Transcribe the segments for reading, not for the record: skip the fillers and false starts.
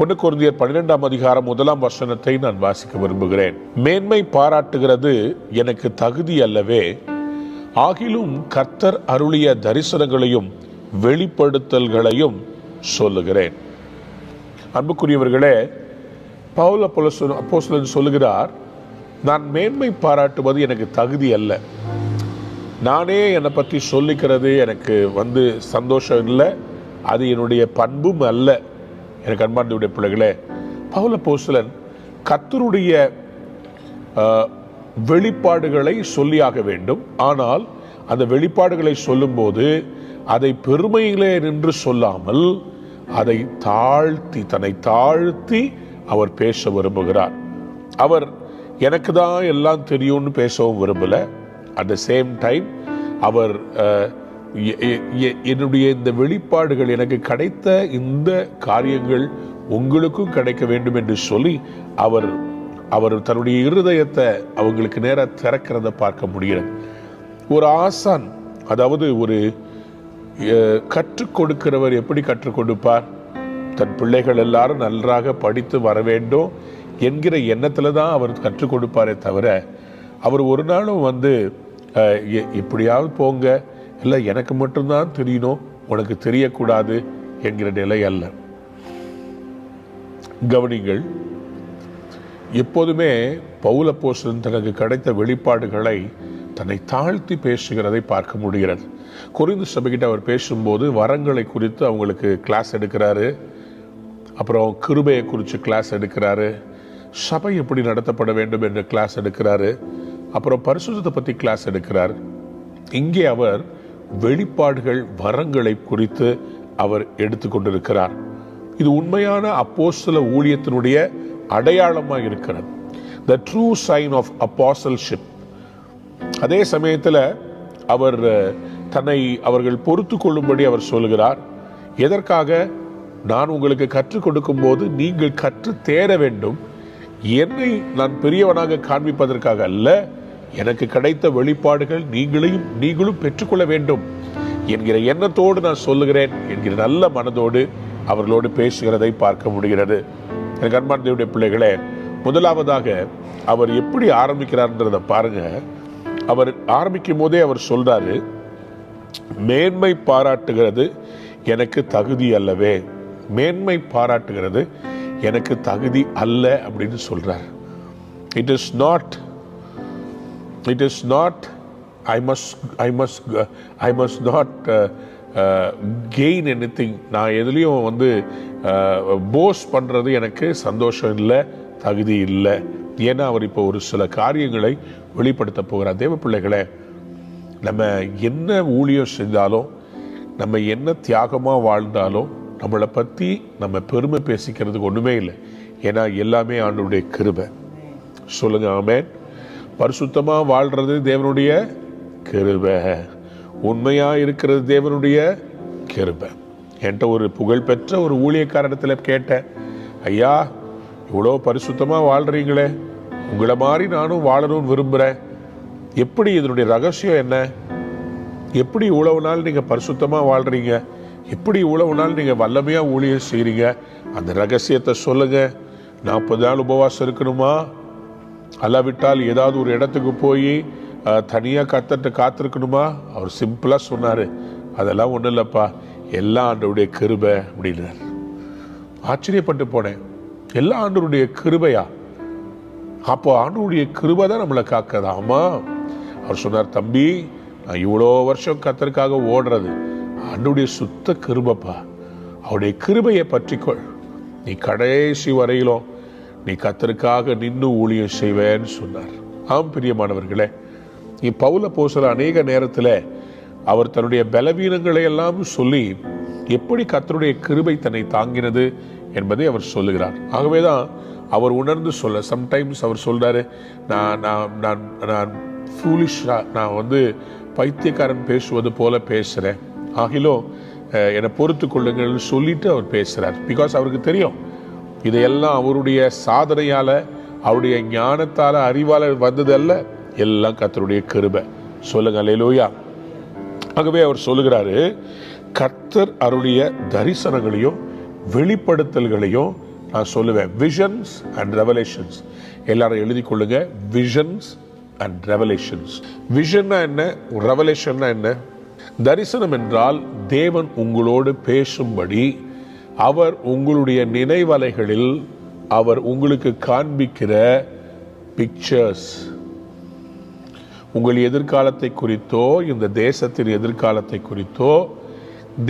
1 கொரிந்தியர் 12ஆம் அதிகாரம் 1ஆம் வசனத்தை நான் வாசிக்க விரும்புகிறேன். மேன்மை பாராட்டுகிறது எனக்கு தகுதி அல்லவே, ஆகிலும் கர்த்தர் அருளிய தரிசனங்களையும் வெளிப்படுத்தல்களையும் சொல்லுகிறேன். அன்புக்குரியவர்களே, பவுல் அப்போஸ்தலன் சொல்லுகிறார், நான் மேன்மை பாராட்டுவது எனக்கு தகுதி அல்ல. நானே என்னை பற்றி சொல்லிக்கிறது எனக்கு சந்தோஷம் இல்லை, அது என்னுடைய பண்பும் அல்ல. எனக்கு அன்பார்ந்தவருடைய பிள்ளைகளே, பவுல் அப்போஸ்தலன் கர்த்தருடைய வெளிப்பாடுகளை சொல்லியாக வேண்டும். ஆனால் அந்த வெளிப்பாடுகளை சொல்லும்போது அதை பெருமையிலே நின்று சொல்லாமல் அதை தன்னை தாழ்த்தி அவர் பேச விரும்புகிறார். அவர் எனக்கு தான் எல்லாம் தெரியும்னு பேசவும் விரும்பல. அட் த சேம் டைம் அவர் என்னுடைய இந்த வெளிப்பாடுகள், எனக்கு கிடைத்த இந்த காரியங்கள் உங்களுக்கும் கிடைக்க வேண்டும் என்று சொல்லி அவர் தன்னுடைய இருதயத்தை அவங்களுக்கு நேராக திறக்கிறத பார்க்க முடிகிறது. ஒரு ஆசான், அதாவது ஒரு கற்றுக் கொடுக்கிறவர் எப்படி கற்றுக் கொடுப்பார்? தன் பிள்ளைகள் எல்லாரும் நன்றாக படித்து வர வேண்டும் என்கிற எண்ணத்தில் தான் அவர் கற்றுக் கொடுப்பாரே தவிர, அவர் ஒரு நாளும் இப்படியாவது போங்க, இல்லை எனக்கு மட்டும்தான் தெரியணும், உனக்கு தெரியக்கூடாது என்கிற நிலை அல்ல. கவனிங்கள், எப்போதுமே பவுல் அப்போஸ்தலன் தனக்கு கிடைத்த வெளிப்பாடுகளை தன்னை தாழ்த்தி பேசுகிறதை பார்க்க முடிகிறது. கொரிந்து சபைகிட்ட அவர் பேசும்போது வரங்களை குறித்து அவங்களுக்கு கிளாஸ் எடுக்கிறாரு, அப்புறம் கிருபையை குறித்து கிளாஸ் எடுக்கிறாரு, சபை எப்படி நடத்தப்பட வேண்டும் என்ற கிளாஸ் எடுக்கிறாரு, அப்புறம் பரிசுத்தத்தை பற்றி கிளாஸ் எடுக்கிறார். இங்கே அவர் வெளிப்பாடுகள் வரங்களை குறித்து அவர் எடுத்துக்கொண்டிருக்கிறார். இது உண்மையான அப்போஸ்தல ஊழியத்தினுடைய அடையாளமாக இருக்கிறது. The true sign of apostleship. அதே சமயத்தில் அவர் தன்னை அவர்கள் பொறுத்து கொள்ளும்படி அவர் சொல்கிறார். எதற்காக? நான் உங்களுக்கு கற்றுக் கொடுக்கும் போது நீங்கள் கற்று தேர வேண்டும், என்னை நான் பெரியவனாக காண்பிப்பதற்காக அல்ல, எனக்கு கிடைத்த வெளிப்பாடுகள் நீங்களும் பெற்றுக்கொள்ள வேண்டும் என்கிற எண்ணத்தோடு நான் சொல்லுகிறேன் என்கிற நல்ல மனதோடு அவர்களோடு பேசுகிறதை பார்க்க முடிகிறது. எனக்கு அன்பான தேவனுடைய பிள்ளைகளே, முதலாவதாக அவர் எப்படி ஆரம்பிக்கிறார்ன்றதை பாருங்க. அவர் ஆரம்பிக்கும் போதே அவர் சொல்றாரு, மேன்மை பாராட்டுகிறது எனக்கு தகுதி அல்லவே. மேன்மை பாராட்டுகிறது எனக்கு தகுதி அல்ல அப்படின்னு சொல்றார். It is not I must not gain anything. நான் எதுலேயும் போஸ் பண்ணுறது எனக்கு சந்தோஷம் இல்லை, தகுதி இல்லை. ஏன்னா அவர் இப்போ ஒரு சில காரியங்களை வெளிப்படுத்த போகிறார். தேவ பிள்ளைகளே, நம்ம என்ன ஊழியம் செஞ்சாலும், நம்ம என்ன தியாகமாக வாழ்ந்தாலும், நம்மளை பற்றி நம்ம பெருமை பேசிக்கிறதுக்கு ஒன்றுமே இல்லை. ஏன்னா எல்லாமே ஆண்டவருடைய கிருபை. சொல்லுங்க ஆமென். பரிசுத்தமாக வாழ்கிறது தேவனுடைய கிருபை, உண்மையாக இருக்கிறது தேவனுடைய கிருபை. என்கிட்ட ஒரு புகழ்பெற்ற ஒரு ஊழியக்காரத்தில் கேட்டேன், ஐயா இவ்வளோ பரிசுத்தமாக வாழ்கிறீங்களே, உங்களை மாதிரி நானும் வாழணும்னு விரும்புகிறேன், எப்படி இதனுடைய ரகசியம் என்ன? எப்படி இவ்வளவு நாள் நீங்கள் பரிசுத்தமாக வாழ்கிறீங்க? எப்படி இவ்வளவு நாள் நீங்கள் வல்லமையாக ஊழியம் செய்கிறீங்க? அந்த ரகசியத்தை சொல்லுங்கள். 40 நாள் உபவாசம் இருக்கணுமா? அல்லாவிட்டால் ஏதாவது ஒரு இடத்துக்கு போய் தனியாக கர்த்தர்ட்ட காத்திருக்கணுமா? அவர் சிம்பிளாக சொன்னார், அதெல்லாம் ஒன்றும் இல்லைப்பா, எல்லாம் ஆண்டவருடைய கிருபை அப்படின்னார். ஆச்சரியப்பட்டு போனேன். எல்லா ஆண்டவருடைய கிருபையா? அப்போ ஆண்டவருடைய கிருபை தான் நம்மளை காக்குதா? ஆமாம். அவர் சொன்னார், தம்பி நான் இவ்வளோ வருஷம் கர்த்தருக்காக ஓடுறது ஆண்டவருடைய சுத்த கிருபைப்பா. அவருடைய கிருபையை பற்றிக்கொள், நீ கடைசி வரையிலும் நீ கர்த்தருக்காக நின்று ஊழியம் செய்வேன்னு சொன்னார். ஆம் பிரியமானவர்களே, பவுல் அப்போஸ்தலன் அநேக நேரத்தில் அவர் தன்னுடைய பலவீனங்களை எல்லாம் சொல்லி எப்படி கர்த்தருடைய கிருபை தன்னை தாங்கினது என்பதை அவர் சொல்லுகிறார். ஆகவேதான் அவர் உணர்ந்து சொல்ல, சம்டைம்ஸ் அவர் சொல்றாரு, நான் ஃபூலிஷா, நான் பைத்தியக்காரன் பேசுவது போல பேசுகிறேன், ஆகிலும் என்னை பொறுத்து கொள்ளுங்கள்னு சொல்லிட்டு அவர் பேசுகிறார். பிகாஸ் அவருக்கு தெரியும் இதையெல்லாம் அவருடைய சாதனையால், அவருடைய ஞானத்தால், அறிவால் வந்ததல்ல, எல்லாம் கர்த்தருடைய கிருபை. சொல்லுங்க அல்லேலூயா. ஆகவே அவர் சொல்லுகிறாரு, கர்த்தர் அருளிய தரிசனங்களையும் வெளிப்படுத்தல்களையும் நான் சொல்லுவேன், விஷன்ஸ் அண்ட் ரெவலேஷன்ஸ். எல்லாரும் எழுதி கொள்ளுங்க, விஷன்ஸ் அண்ட் ரெவலேஷன்ஸ். விஷன்னா என்ன, ரெவலேஷன்னா என்ன? தரிசனம் என்றால் தேவன் உங்களோடு பேசும்படி அவர் உங்களுடைய நினைவலைகளில் அவர் உங்களுக்கு காண்பிக்கிற பிக்சர்ஸ். உங்கள் எதிர்காலத்தை குறித்தோ இந்த தேசத்தின் எதிர்காலத்தை குறித்தோ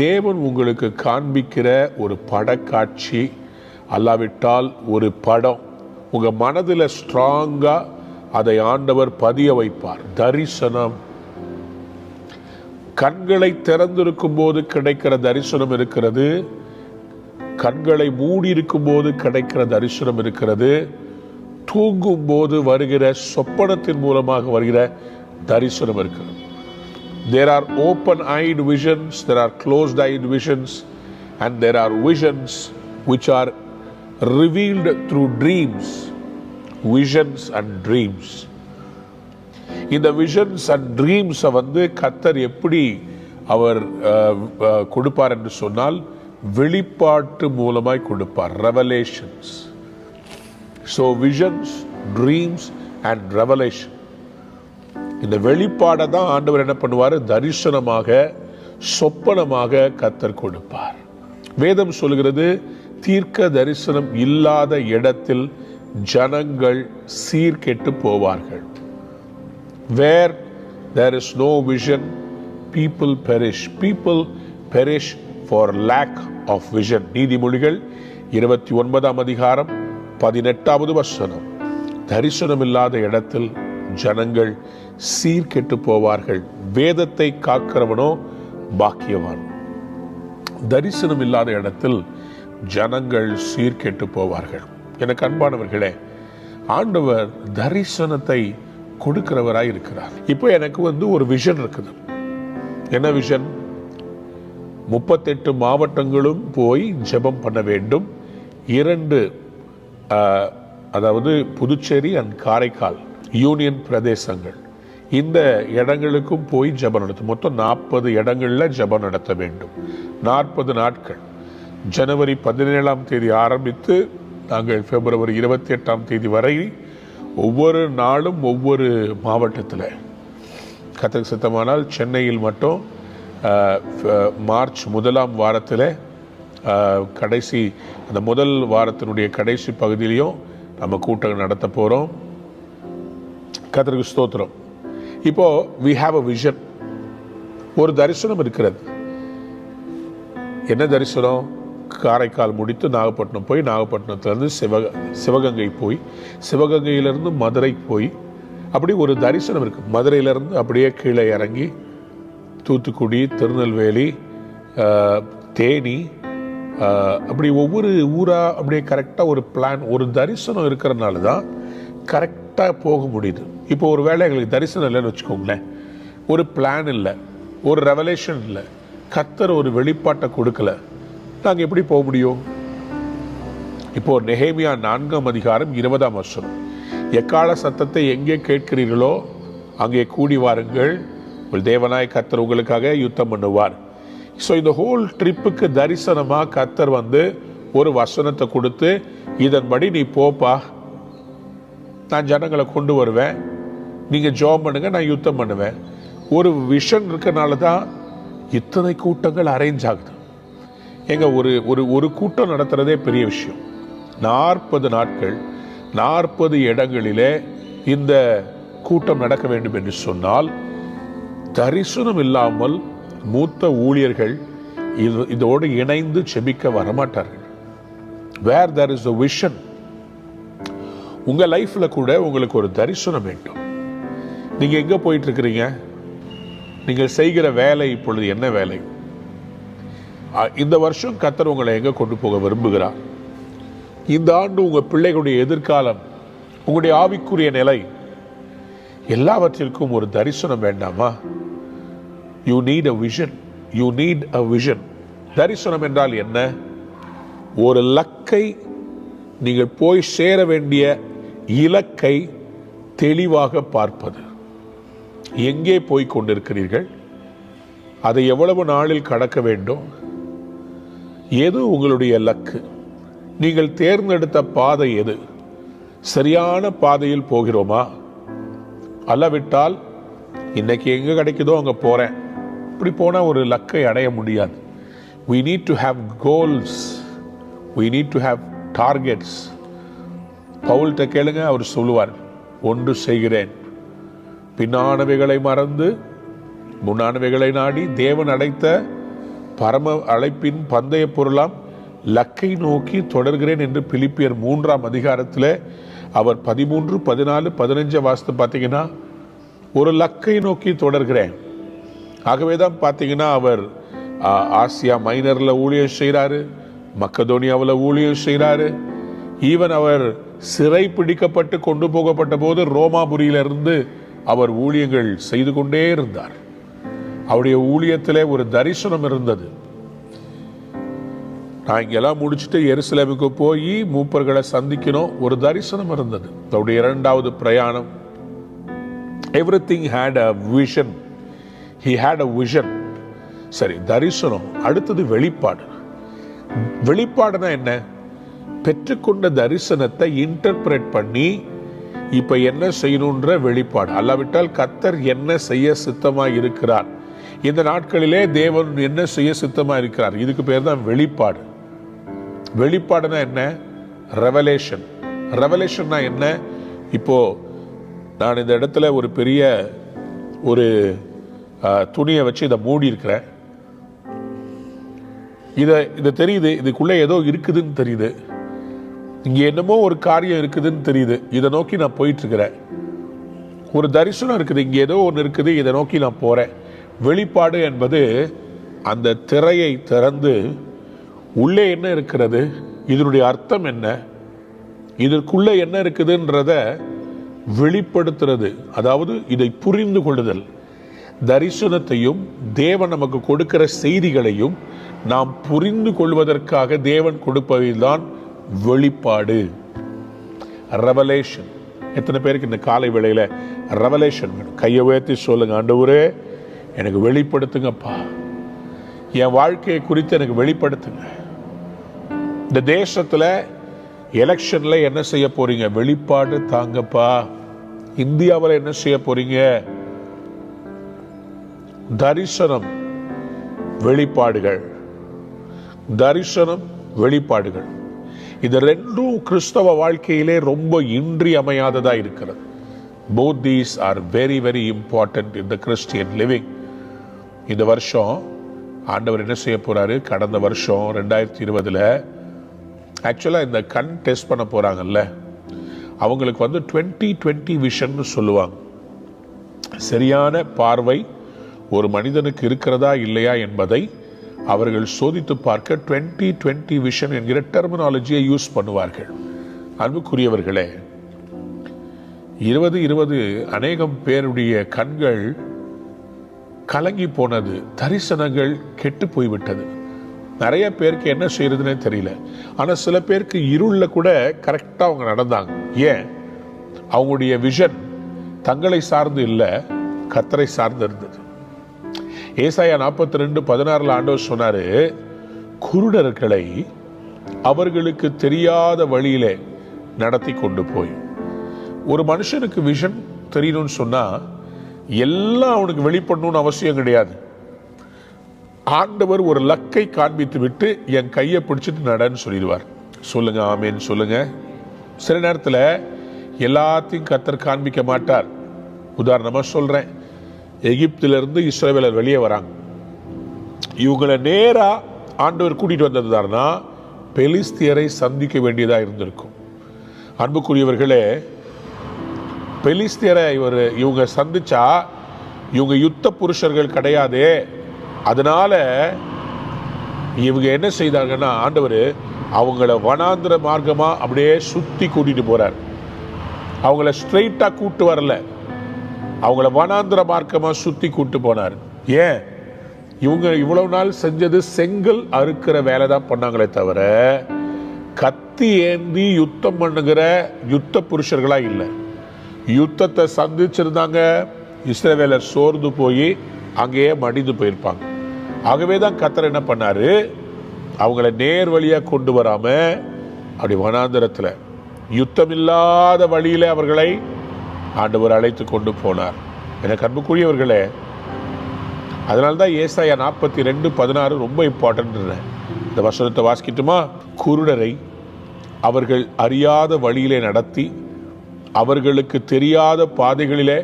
தேவன் உங்களுக்கு காண்பிக்கிற ஒரு படக்காட்சி, அல்லாவிட்டால் ஒரு படம் உங்கள் மனதில் ஸ்ட்ராங்காக அதை ஆண்டவர் பதிய வைப்பார். தரிசனம் கண்களை திறந்திருக்கும் போது கிடைக்கிற தரிசனம் இருக்கிறது, கண்களை மூடி இருக்கும் போது கிடைக்கிற தரிசனம் இருக்கிறது, தூங்கும் போது வருகிற சொப்பனத்தின் மூலமாக வருகிற தரிசனம் இருக்கிறது. There are open-eyed visions, there are closed-eyed visions, and there are visions which are revealed through dreams. Visions and dreams. இந்த விஷன்ஸ் அண்ட் ட்ரீம்ஸை கர்த்தர் எப்படி அவர் கொடுப்பார் என்று சொன்னால் வெளிப்பாட்டு மூலமாய் கொடுப்பார். Revelations. So visions, dreams and revelation, இந்த வெளிப்பாடை தான் ஆண்டவர் என்ன பண்ணுவார்? தரிசனமாக, சொப்பனமாக கர்த்தர் கொடுப்பார். வேதம் சொல்கிறது, தீர்க்க தரிசனம் இல்லாத இடத்தில் ஜனங்கள் சீர்கெட்டு போவார்கள். Where there is no vision, people perish. People perish for lack of vision. நீதிமொழிகள் 29 அதிகாரம் 18வது வசனம். தரிசனம் இல்லாத இடத்தில் ஜனங்கள் சீர்கெட்டு போவார்கள். வேதத்தை காக்கிறவனோ பாக்கியவான். தரிசனம் இல்லாத இடத்தில் ஜனங்கள் சீர்கெட்டு போவார்கள். எனக்கு அன்பானவர்களே, ஆண்டவர் தரிசனத்தை கொடுக்கிறவராய் இருக்கிறார். இப்போ எனக்கு ஒரு விஷன் இருக்குது. என்ன விஷன்? 38 மாவட்டங்களும் போய் ஜெபம் பண்ண வேண்டும். 2 அதாவது புதுச்சேரி அண்ட் காரைக்கால் யூனியன் பிரதேசங்கள், இந்த இடங்களுக்கும் போய் ஜெபம் நடத்தும். மொத்தம் 40 இடங்களில் ஜெபம் நடத்த வேண்டும். 40 நாட்கள். ஜனவரி 17ஆம் தேதி ஆரம்பித்து நாங்கள் பிப்ரவரி 28ஆம் தேதி வரை ஒவ்வொரு நாளும் ஒவ்வொரு மாவட்டத்தில், கர்த்தருக்கு சித்தமானால் சென்னையில் மட்டும் மார்ச் 1ஆம் வாரத்தில் கடைசி அந்த முதல் வாரத்தினுடைய கடைசி பகுதியிலையும் நம்ம கூட்டம் நடத்த போகிறோம். கர்த்தருக்கு ஸ்தோத்திரம். இப்போ we have a vision. ஒரு தரிசனம் இருக்கிறது. என்ன தரிசனம்? காரைக்கால் முடித்து நாகப்பட்டினம் போய், நாகப்பட்டினத்திலிருந்து சிவகங்கை போய், சிவகங்கையிலிருந்து மதுரை போய், அப்படி ஒரு தரிசனம் இருக்கு. மதுரையிலிருந்து அப்படியே கீழே இறங்கி தூத்துக்குடி, திருநெல்வேலி, தேனி, அப்படி ஒவ்வொரு ஊராக அப்படியே கரெக்டாக ஒரு பிளான், ஒரு தரிசனம் இருக்கிறதுனால தான் கரெக்டாக போக முடியுது. இப்போ ஒரு வேளை எங்களுக்கு தரிசனம் இல்லைன்னு வச்சுக்கோங்களேன், ஒரு பிளான் இல்லை, ஒரு ரெவலேஷன் இல்லை, கர்த்தர் ஒரு வெளிப்பாட்டை கொடுக்கல, நாங்கள் எப்படி போக முடியும்? இப்போ நெகேமியா 4ஆம் அதிகாரம் 20ஆம் வசனம், எக்கால சத்தத்தை எங்கே கேட்கிறீர்களோ அங்கே கூடி வாருங்கள், உங்கள் தேவனாய் கர்த்தர் உங்களுக்காக யுத்தம் பண்ணுவார். ஸோ இந்த ஹோல் ட்ரிப்புக்கு தரிசனமாக கர்த்தர் ஒரு வசனத்தை கொடுத்து, இதன்படி நீ போப்பா, நான் ஜனங்களை கொண்டு வருவேன், நீங்கள் ஜெபம் பண்ணுங்க, நான் யுத்தம் பண்ணுவேன். ஒரு விஷன் இருக்கனால தான் இத்தனை கூட்டங்கள் அரேஞ்ச் ஆகுது. எங்க ஒரு கூட்டம் நடத்துறதே பெரிய விஷயம். 40 நாட்கள் 40 இடங்களிலே இந்த கூட்டம் நடக்க வேண்டும் என்று சொன்னால், தரிசனம் இல்லாமல் மூத்த ஊழியர்கள் இதோடு இணைந்து செபிக்க வரமாட்டார்கள். வேர் தேர் இஸ் a vision. உங்க லைஃப்ல கூட உங்களுக்கு ஒரு தரிசனம் வேண்டும். நீங்க எங்க போயிட்டு இருக்கிறீங்க? நீங்கள் செய்கிற வேலை இப்பொழுது என்ன வேலை? இந்த வருஷம் கர்த்தர் உங்களை எங்க கொண்டு போக விரும்புகிறார்? இந்த ஆண்டு உங்க பிள்ளைகளுடைய எதிர்காலம், உங்களுடைய ஆவிக்குரிய நிலை, எல்லாவற்றிற்கும் ஒரு தரிசனம் வேண்டாமா? You need a vision. You need a vision. தரிசனம் என்றால் என்ன? ஒரு லக்கை, நீங்கள் போய் சேர வேண்டிய இலக்கை தெளிவாக பார்ப்பது. எங்கே போய் கொண்டிருக்கிறீர்கள்? அதை எவ்வளவு நாளில் கடக்க வேண்டும்? எது உங்களுடைய லக்கு? நீங்கள் தேர்ந்தெடுத்த பாதை எது? சரியான பாதையில் போகிறோமா? அல்லவிட்டால் இன்னைக்கு எங்க கிடைக்குதோ அங்க போறேன், இப்படி போனா ஒரு லக்கை அடைய முடியாது. we need to have goals, we need to have targets. பவுல்கிட்ட கேளுங்க, அவர் சொல்லுவார், ஒன்று செய்கிறேன், பின்னானவைகளை மறந்து முன்னானவைகளை நாடி தேவன் அழைத்த பரம அழைப்பின் பந்தய பொருளாம் லக்கை நோக்கி தொடர்கிறேன் என்று பிலிப்பியர் 3ஆம் அதிகாரத்தில் அவர் 13, 14, 15 வாசித்து பார்த்தீங்கன்னா ஒரு லக்கை நோக்கி தொடர்கிறேன். ஆகவே தான் பார்த்தீங்கன்னா அவர் ஆசியா மைனரில் ஊழியம் செய்கிறாரு, மக்கதோனியாவில் ஊழியம் செய்கிறாரு. ஈவன் அவர் சிறை பிடிக்கப்பட்டு கொண்டு போகப்பட்ட போது ரோமாபுரியிலிருந்து அவர் ஊழியங்கள் செய்து கொண்டே இருந்தார். அவருடைய ஊழியத்திலே ஒரு தரிசனம் இருந்தது. நான் இங்கெல்லாம் முடிச்சுட்டு எருசலேமுக்கு போய் மூப்பர்களை சந்திக்கணும், ஒரு தரிசனம் இருந்தது. அவருடைய 2வது பிரயாணம். Everything had a vision, he had a vision. சரி, தரிசனம். அடுத்தது வெளிப்பாடு. வெளிப்பாடுனா என்ன? பெற்றுக்கொண்ட தரிசனத்தை இன்டர்பிரேட் பண்ணி இப்ப என்ன செய்யணுன்ற வெளிப்பாடு. அல்லாவிட்டால் கர்த்தர் என்ன செய்ய சித்தமாய் இருக்கிறார், இந்த நாட்களிலே தேவன் என்ன செய்ய சித்தமா இருக்கிறார், இதுக்கு பேர் தான் வெளிப்பாடு. வெளிப்பாடுனா என்ன? ரெவலேஷன். ரெவலேஷன்னா என்ன? இப்போ நான் இந்த இடத்துல ஒரு பெரிய ஒரு துணியை வச்சு இதை மூடி இருக்கிறேன். இது தெரியுது, இதுக்குள்ள ஏதோ இருக்குதுன்னு தெரியுது, இங்க என்னமோ ஒரு காரியம் இருக்குதுன்னு தெரியுது. இதை நோக்கி நான் போயிட்டு இருக்கிறேன். ஒரு தரிசனம் இருக்குது, இங்க ஏதோ ஒன்று இருக்குது, இதை நோக்கி நான் போறேன். வெளிப்பாடு என்பது அந்த திரையை திறந்து உள்ளே என்ன இருக்கிறது, இதனுடைய அர்த்தம் என்ன, இதற்குள்ள என்ன இருக்குதுன்றத வெளிப்படுத்துறது. அதாவது இதை புரிந்து கொள்ளுதல். தரிசனத்தையும் தேவன் நமக்கு கொடுக்கிற செய்திகளையும் நாம் புரிந்து கொள்வதற்காக தேவன் கொடுப்பதுதான் வெளிப்பாடு, ரெவலேஷன். எத்தனை பேருக்கு இந்த காலை வேளையில ரெவலேஷன் வேணும்? கையை உயர்த்தி சொல்லுங்க, ஆண்டவரே எனக்கு வெளிப்படுத்துங்கப்பா, என் வாழ்க்கையை குறித்து எனக்கு வெளிப்படுத்துங்க. இந்த தேசத்துல எலெக்ஷன்ல என்ன செய்ய போறீங்க? வெளிப்பாடு தாங்கப்பா. இந்தியாவில் என்ன செய்ய போறீங்க? தரிசனம், வெளிப்பாடுகள். தரிசனம், வெளிப்பாடுகள். இது ரெண்டும் கிறிஸ்தவ வாழ்க்கையிலே ரொம்ப இன்றியமையாததா இருக்கிறது. Both these are very very important in the Christian living. இந்த வருஷம் ஆண்டவர் என்ன செய்ய போறாரு? கடந்த வருஷம் 2020 ஆக்சுவலாக இந்த கண் டெஸ்ட் பண்ண போறாங்கல்ல, அவங்களுக்கு 2020 விஷன் சொல்லுவாங்க. சரியான பார்வை ஒரு மனிதனுக்கு இருக்கிறதா இல்லையா என்பதை அவர்கள் சோதித்து பார்க்க 2020 விஷன் என்கிற டெர்மினாலஜியை யூஸ் பண்ணுவார்கள். அன்புக்குரியவர்களே, 2020 அநேகம் பேருடைய கண்கள் கலங்கி போனது, தரிசனங்கள் கெட்டு போய்விட்டது. நிறைய பேருக்கு என்ன செய்யறதுன்னே தெரியல. ஆனா சில பேருக்கு இருள்ல கூட கரெக்டா அவங்க நடந்தாங்க. ஏன்? அவங்களுடைய விஷன் தங்களை சார்ந்து இல்லை, கர்த்தரை சார்ந்து இருந்தது. ஏசாயா 42:16 ஆண்டவர் சொன்னாரு, குருடர்களை அவர்களுக்கு தெரியாத வழியிலே நடத்தி கொண்டு போய். ஒரு மனுஷனுக்கு விஷன் தெரியணும்னு சொன்னா எல்லாம் அவனுக்கு வெளிப்படணும்னு அவசியம் கிடையாது. ஆண்டவர் ஒரு லக்கை காண்பித்து விட்டு என் கையை பிடிச்சிட்டு நடன்னு சொல்லிடுவார். சொல்லுங்க ஆமேன்னு சொல்லுங்க. சில நேரத்தில் எல்லாத்தையும் கர்த்தர் காண்பிக்க மாட்டார். உதாரணமா சொல்றேன், எகிப்திலிருந்து இஸ்ரவேலர் வெளியே வராங்க. இவங்களை நேரா ஆண்டவர் கூட்டிட்டு வந்ததுதானா பெலிஸ்தியரை சந்திக்க வேண்டியதா இருந்திருக்கும். அன்புக்குரியவர்களே, பெலிஸ்தியரை இவங்க சந்திச்சா இவங்க யுத்த புருஷர்கள் கிடையாது. அதனால இவங்க என்ன செய்தாங்கன்னா, ஆண்டவர் அவங்கள வனாந்திர மார்க்கமா அப்படியே சுத்தி கூட்டிட்டு போறார். அவங்கள ஸ்ட்ரெயிட்டா கூட்டு வரல, அவங்கள வனாந்திர மார்க்கமா சுத்தி கூட்டு போனார். ஏன்? இவங்க இவ்வளவு நாள் செஞ்சது செங்கல் அறுக்கிற வேலை தான் பண்ணாங்களே தவிர கத்தி ஏந்தி யுத்தம் பண்ணுகிற யுத்த புருஷர்களா இல்லை. யுத்தத்தை சந்திச்சிருந்தாங்க, இஸ்ரவேலர் சோர்ந்து போய் அங்கேயே மடிந்து போயிருப்பாங்க. ஆகவே தான் கர்த்தர் என்ன பண்ணாரு, அவங்கள நேர் வழியா கொண்டு வராம அப்படி வனாந்தரத்தில் யுத்தமில்லாத வழியிலே அவர்களை ஆண்டவர் அழைத்து கொண்டு போனார். எனக்கு அன்புக்குரியவர்களே, அதனால்தான் ஏசாயா 42:16 ரொம்ப இம்பார்ட்டன்ட். இந்த வசனத்தை வாசிக்கட்டுமா? குருடரை அவர்கள் அறியாத வழியிலே நடத்தி அவர்களுக்கு தெரியாத பாதைகளிலே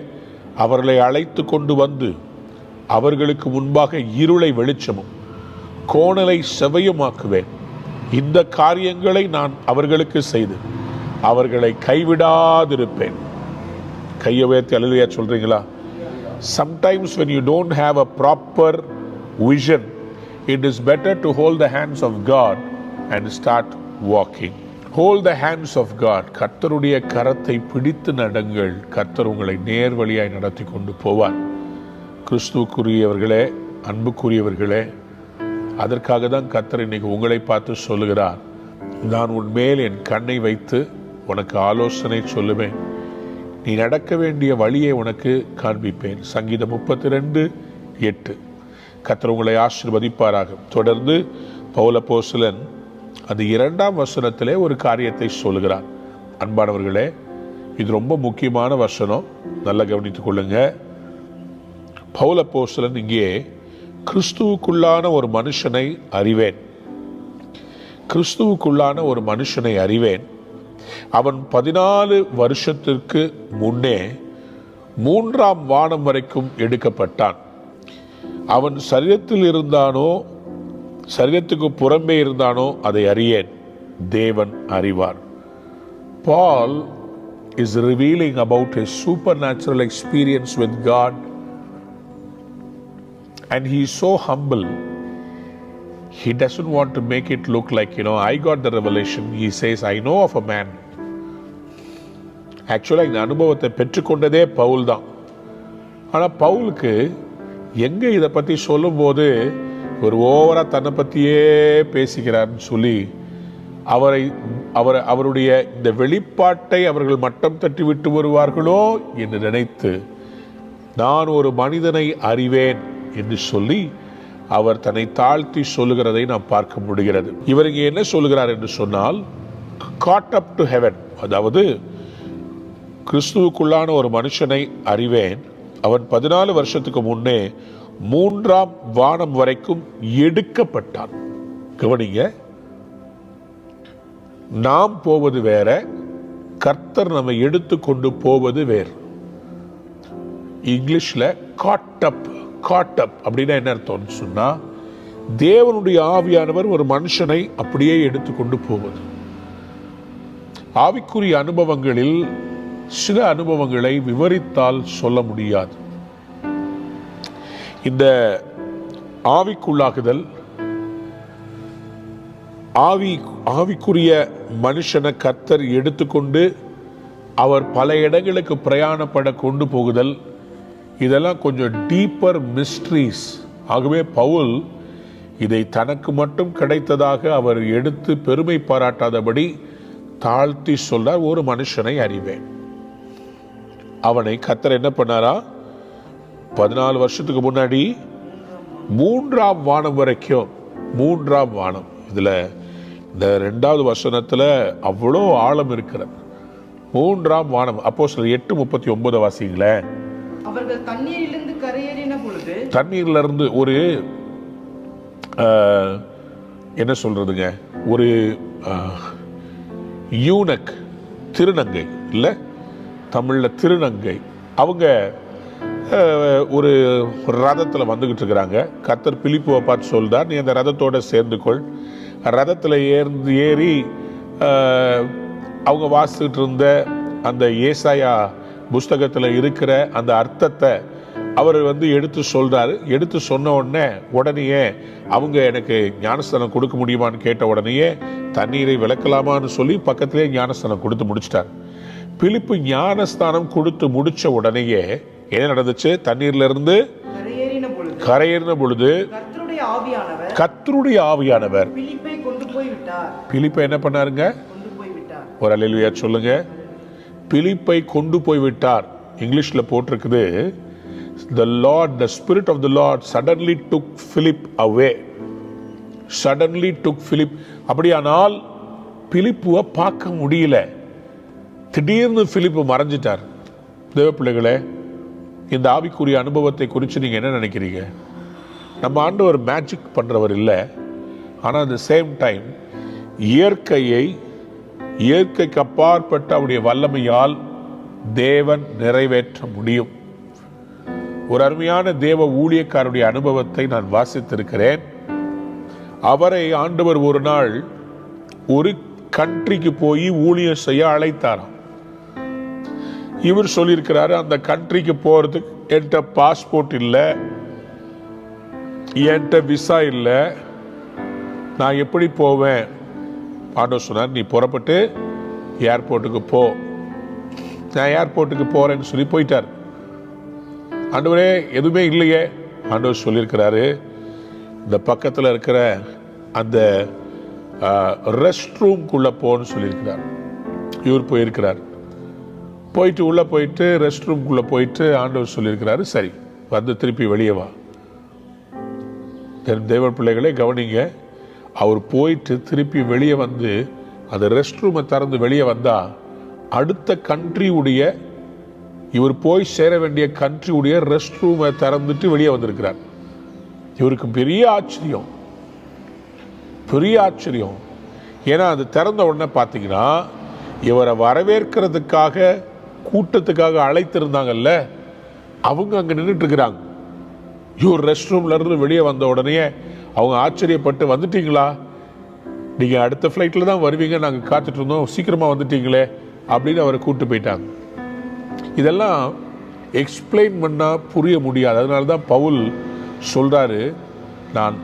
அவர்களை அழைத்து கொண்டு வந்து அவர்களுக்கு முன்பாக இருளை வெளிச்சமும் கோணலை செவையுமாக்குவேன். இந்த காரியங்களை நான் அவர்களுக்கு செய்து அவர்களை கைவிடாதிருப்பேன். கையை உயர்த்தி அல்லேலூயா சொல்றீங்களா? Sometimes when you don't have a proper vision, it is better to hold the hands of God and start walking. Hold the hands of God. கர்த்தருடைய கரத்தை பிடித்து நடங்கள். கர்த்தர் உங்களை நேர் வழியாய் நடத்தி கொண்டு போவார். கிறிஸ்துவுக்குரியவர்களே, அன்புக்குரியவர்களே, அதற்காக தான் கர்த்தர் இன்னைக்கு உங்களை பார்த்து சொல்லுகிறார், நான் உன் மேல் என் கண்ணை வைத்து உனக்கு ஆலோசனை சொல்லுவேன், நீ நடக்க வேண்டிய வழியை உனக்கு காண்பிப்பேன். சங்கீதம் 32:8. கர்த்தர் உங்களை ஆசீர்வதிப்பாராக. தொடர்ந்து பவுல் அப்போஸ்தலன் அந்த 2ஆம் வசனத்திலே ஒரு காரியத்தை சொல்லுகிறார். அன்பானவர்களே, இது ரொம்ப முக்கியமான வசனம், நல்லா கவனித்துக் கொள்ளுங்க. பவுல் அப்போஸ்தலன் இங்கே கிறிஸ்துவுக்குள்ளான ஒரு மனுஷனை அறிவேன், கிறிஸ்துவுக்குள்ளான ஒரு மனுஷனை அறிவேன், அவன் 14 வருஷத்திற்கு முன்னே 3ஆம் வானம் வரைக்கும் எடுக்கப்பட்டான், அவன் சரீரத்தில் இருந்தானோ சரீரத்துக்கு புறம்பே இருந்தானோ அதை அறியேன், தேவன் அறிவார். Paul is revealing about his supernatural experience with God, and he is so humble. He doesn't want to make it look like, I got the revelation. He says, I know of a man. ஆக்சுவலாக இந்த அனுபவத்தை பெற்றுக்கொண்டதே பவுல் தான். ஆனால் பவுலுக்கு எங்கே இதை பற்றி சொல்லும்போது ஒரு ஓவராக தன்னை பற்றியே பேசிக்கிறார்னு சொல்லி அவருடைய இந்த வெளிப்பாட்டை அவர்கள் மட்டம் தட்டி விட்டு வருவார்களோ என்று நினைத்து, நான் ஒரு மனிதனை அறிவேன் என்று சொல்லி அவர் தன்னை தாழ்த்தி சொல்லுகிறதை நாம் பார்க்க முடிகிறது. இவர் இங்கே என்ன சொல்லுகிறார் என்று சொன்னால், caught up to heaven, அதாவது கிறிஸ்துவுக்குள்ளான ஒரு மனுஷனை அறிவேன், அவன் 14 வருஷத்துக்கு முன்னே 3ஆம் வானம் வரைக்கும் எடுக்கப்பட்டான். கவனிங்க, நாம் போவது வேற, கர்த்தர் நம்மை எடுத்து கொண்டு போவது வேறு. இங்கிலீஷ்ல caught up அப்படின்னா என்ன அர்த்தம்னு சொன்னா, தேவனுடைய ஆவியானவர் ஒரு மனுஷனை அப்படியே எடுத்துக்கொண்டு போவது. ஆவிக்குரிய அனுபவங்களில் சில அனுபவங்களை விவரித்தால் சொல்ல முடியாது. இந்த ஆவிக்குள்ளாகுதல், ஆவிக்குரிய மனுஷனை கர்த்தர் எடுத்துக்கொண்டு அவர் பல இடங்களுக்கு பிரயாணப்பட கொண்டு போகுதல், இதெல்லாம் கொஞ்சம் டீப்பர் மிஸ்ட்ரீஸ். ஆகவே பவுல் இதை தனக்கு மட்டும் கிடைத்ததாக அவர் எடுத்து பெருமை பாராட்டாதபடி தாழ்த்தி சொல்றார், ஒரு மனுஷனை அறிவேன். அவனை கர்த்தர் என்ன பண்ணாரா, 14 வருஷத்துக்கு முன்னாடி 3ஆம் வானம் வரைக்கும், 3ஆம் வானம், இதுல இந்த 2வது வசனத்துல அவ்வளோ ஆழம் இருக்கிறது. 3ஆம் வானம். அப்போஸ்தலர் 8:39 வாசிங்களேன். அவர்கள் தண்ணீரிலிருந்து கரையேறின பொழுது, தண்ணீர்ல இருந்து ஒரு என்ன சொல்றதுங்க, ஒரு யூனக், திருநங்கை, இல்ல தமிழ்ல திருநங்கை, அவங்க ஒரு ரதத்தில் வந்துகிட்டு இருக்கிறாங்க. கர்த்தர் பிலிப்புவை பார்த்து சொல்றார், நீ அந்த ரதத்தோட சேர்ந்து கொள். ரதத்தில் ஏறி அவங்க வாசிச்சுட்டு இருந்த அந்த ஏசாயா புஸ்தகத்தில் இருக்கிற அந்த அர்த்தத்தை அவர் எடுத்து சொல்றாரு. எடுத்து சொன்ன உடனேயே அவங்க எனக்கு ஞானஸ்தானம் கொடுக்க முடியுமான்னு கேட்ட உடனேயே தண்ணீரை விளக்கலாமான்னு சொல்லி பக்கத்திலே ஞானஸ்தானம் கொடுத்து முடிச்சிட்டார். பிலிப்பு ஞானஸ்தானம் கொடுத்து முடிச்ச உடனேயே என்ன நடந்துச்சு, தண்ணீர்ல இருந்து கரையேறின பொழுது கர்த்தருடைய ஆவியானவர் பிலிப்பை என்ன பண்ணாருங்க, ஒரு அல்லேலூயா சொல்லுங்க, பிலிப்பை கொண்டு போய் விட்டார். இங்கிலீஷ்ல போட்டிருக்குது, the spirit of the Lord suddenly took Philip away. Suddenly took Philip. அப்படியானால் பிலிப்புவை பார்க்க முடியல. திடீர்னு பிலிப்பு மறைஞ்சிட்டார். தேவ பிள்ளைகளே, இந்த ஆவிக்குரிய அனுபவத்தை குறித்து நீங்கள் என்ன நினைக்கிறீங்க? நம்ம ஆண்டவர் மேஜிக் பண்ணுறவர் இல்லை. ஆனால் அந்த சேம் டைம் இயற்கைக்கு அப்பாற்பட்ட அவருடைய வல்லமையால் தேவன் நிறைவேற்ற முடியும். ஒரு அருமையான தேவ ஊழியக்காரருடைய அனுபவத்தை நான் வாசித்திருக்கிறேன். அவரை ஆண்டவர் ஒரு நாள் ஒரு கண்ட்ரிக்கு போய் ஊழியம் செய்ய அழைத்தாராம். இவர் சொல்லியிருக்கிறாரு, அந்த கண்ட்ரிக்கு போறதுக்கு என்கிட்ட பாஸ்போர்ட் இல்லை, என்கிட்ட விசா இல்லை, நான் எப்படி போவேன்? ஆண்டவர் சொன்னார், நீ புறப்பட்டு ஏர்போர்ட்டுக்கு போ. நான் ஏர்போர்ட்டுக்கு போறேன்னு சொல்லி போயிட்டார். ஆண்டவரே எதுவுமே இல்லையே. ஆண்டவர் சொல்லியிருக்கிறாரு, இந்த பக்கத்தில் இருக்கிற அந்த ரெஸ்ட் ரூம்குள்ளே போன்னு சொல்லியிருக்கிறார். இவர் போயிருக்கிறார். போயிட்டு உள்ளே போயிட்டு ரெஸ்ட் ரூம்குள்ளே போயிட்டு ஆண்டவர் சொல்லியிருக்கிறாரு, சரி வந்து திருப்பி வெளியே வா. தேவ பிள்ளைகளே கவனிங்க, அவர் போயிட்டு திருப்பி வெளியே வந்து அந்த ரெஸ்ட் ரூமை திறந்து வெளியே வந்தா அடுத்த கண்ட்ரியுடைய, இவர் போய் சேர வேண்டிய கண்ட்ரியுடைய ரெஸ்ட் ரூமை திறந்துட்டு வெளியே வந்திருக்கிறார். இவருக்கு பெரிய ஆச்சரியம். ஏன்னா அது திறந்த உடனே பார்த்தீங்கன்னா இவரை வரவேற்கிறதுக்காக கூட்டத்துக்காக அழைத்திருந்தாங்கல்ல, அவங்க அங்கே நின்றுட்டு இருக்கிறாங்க. இவர் ரெஸ்ட் ரூம்ல இருந்து வெளியே வந்த உடனே அவங்க ஆச்சரியப்பட்டு, வந்துட்டீங்களா, நீங்கள் அடுத்த ஃப்ளைட்டில் தான் வருவீங்க, நாங்கள் காத்துட்டு இருந்தோம், சீக்கிரமாக வந்துட்டீங்களே அப்படின்னு அவரை கூப்பிட்டு போயிட்டாங்க. இதெல்லாம் எக்ஸ்பிளைன் பண்ணால் புரிய முடியாது. அதனால தான் பவுல் சொல்கிறாரு, நான்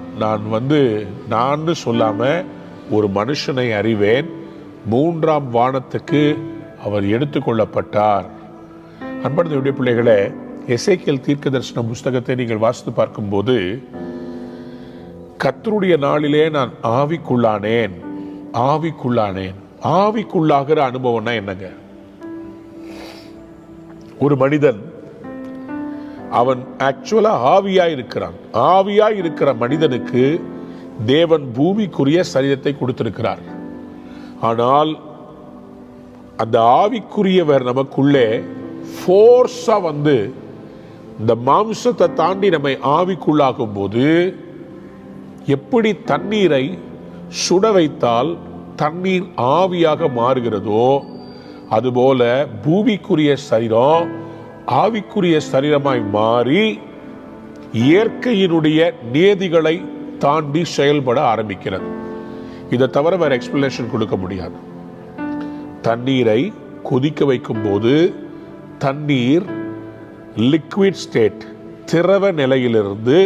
சொல்லாமல் ஒரு மனுஷனை அறிவேன், 3ஆம் வானத்துக்கு அவர் எடுத்துக்கொள்ளப்பட்டார். அன்பார்ந்த பிள்ளைகளே, எசேக்கியேல் தீர்க்கதரிசன புஸ்தகத்தை நீங்கள் வாசித்து பார்க்கும்போது, கர்த்தருடைய நாளிலே நான் ஆவிக்குள்ளானேன். ஆவிக்குள்ளாகிற அனுபவம்னா என்னங்க? ஒரு மனிதன் அவன் ஆக்சுவலா ஆவியாய் இருக்கிற மனிதனுக்கு தேவன் பூமிக்குரிய சரீரத்தை கொடுத்திருக்கிறார். ஆனால் அந்த ஆவிக்குரியவர் நமக்குள்ளே ஃபோர்ஸா வந்து இந்த மாம்சத்தை தாண்டி நம்மை ஆவிக்குள்ளாகும் போது, எப்படி தண்ணீரை சுட வைத்தால் தண்ணீர் ஆவியாக மாறுகிறதோ அதுபோல பூமிக்குரிய சரீரம் ஆவிக்குரிய சரீரமாய் மாறி இயற்கையினுடைய நியதிகளை தாண்டி செயல்பட ஆரம்பிக்கிறது. இதை தவிர வேற எக்ஸ்பிளனேஷன் கொடுக்க முடியாது. தண்ணீரை கொதிக்க வைக்கும் போது தண்ணீர் லிக்விட் ஸ்டேட், திரவ நிலையிலிருந்து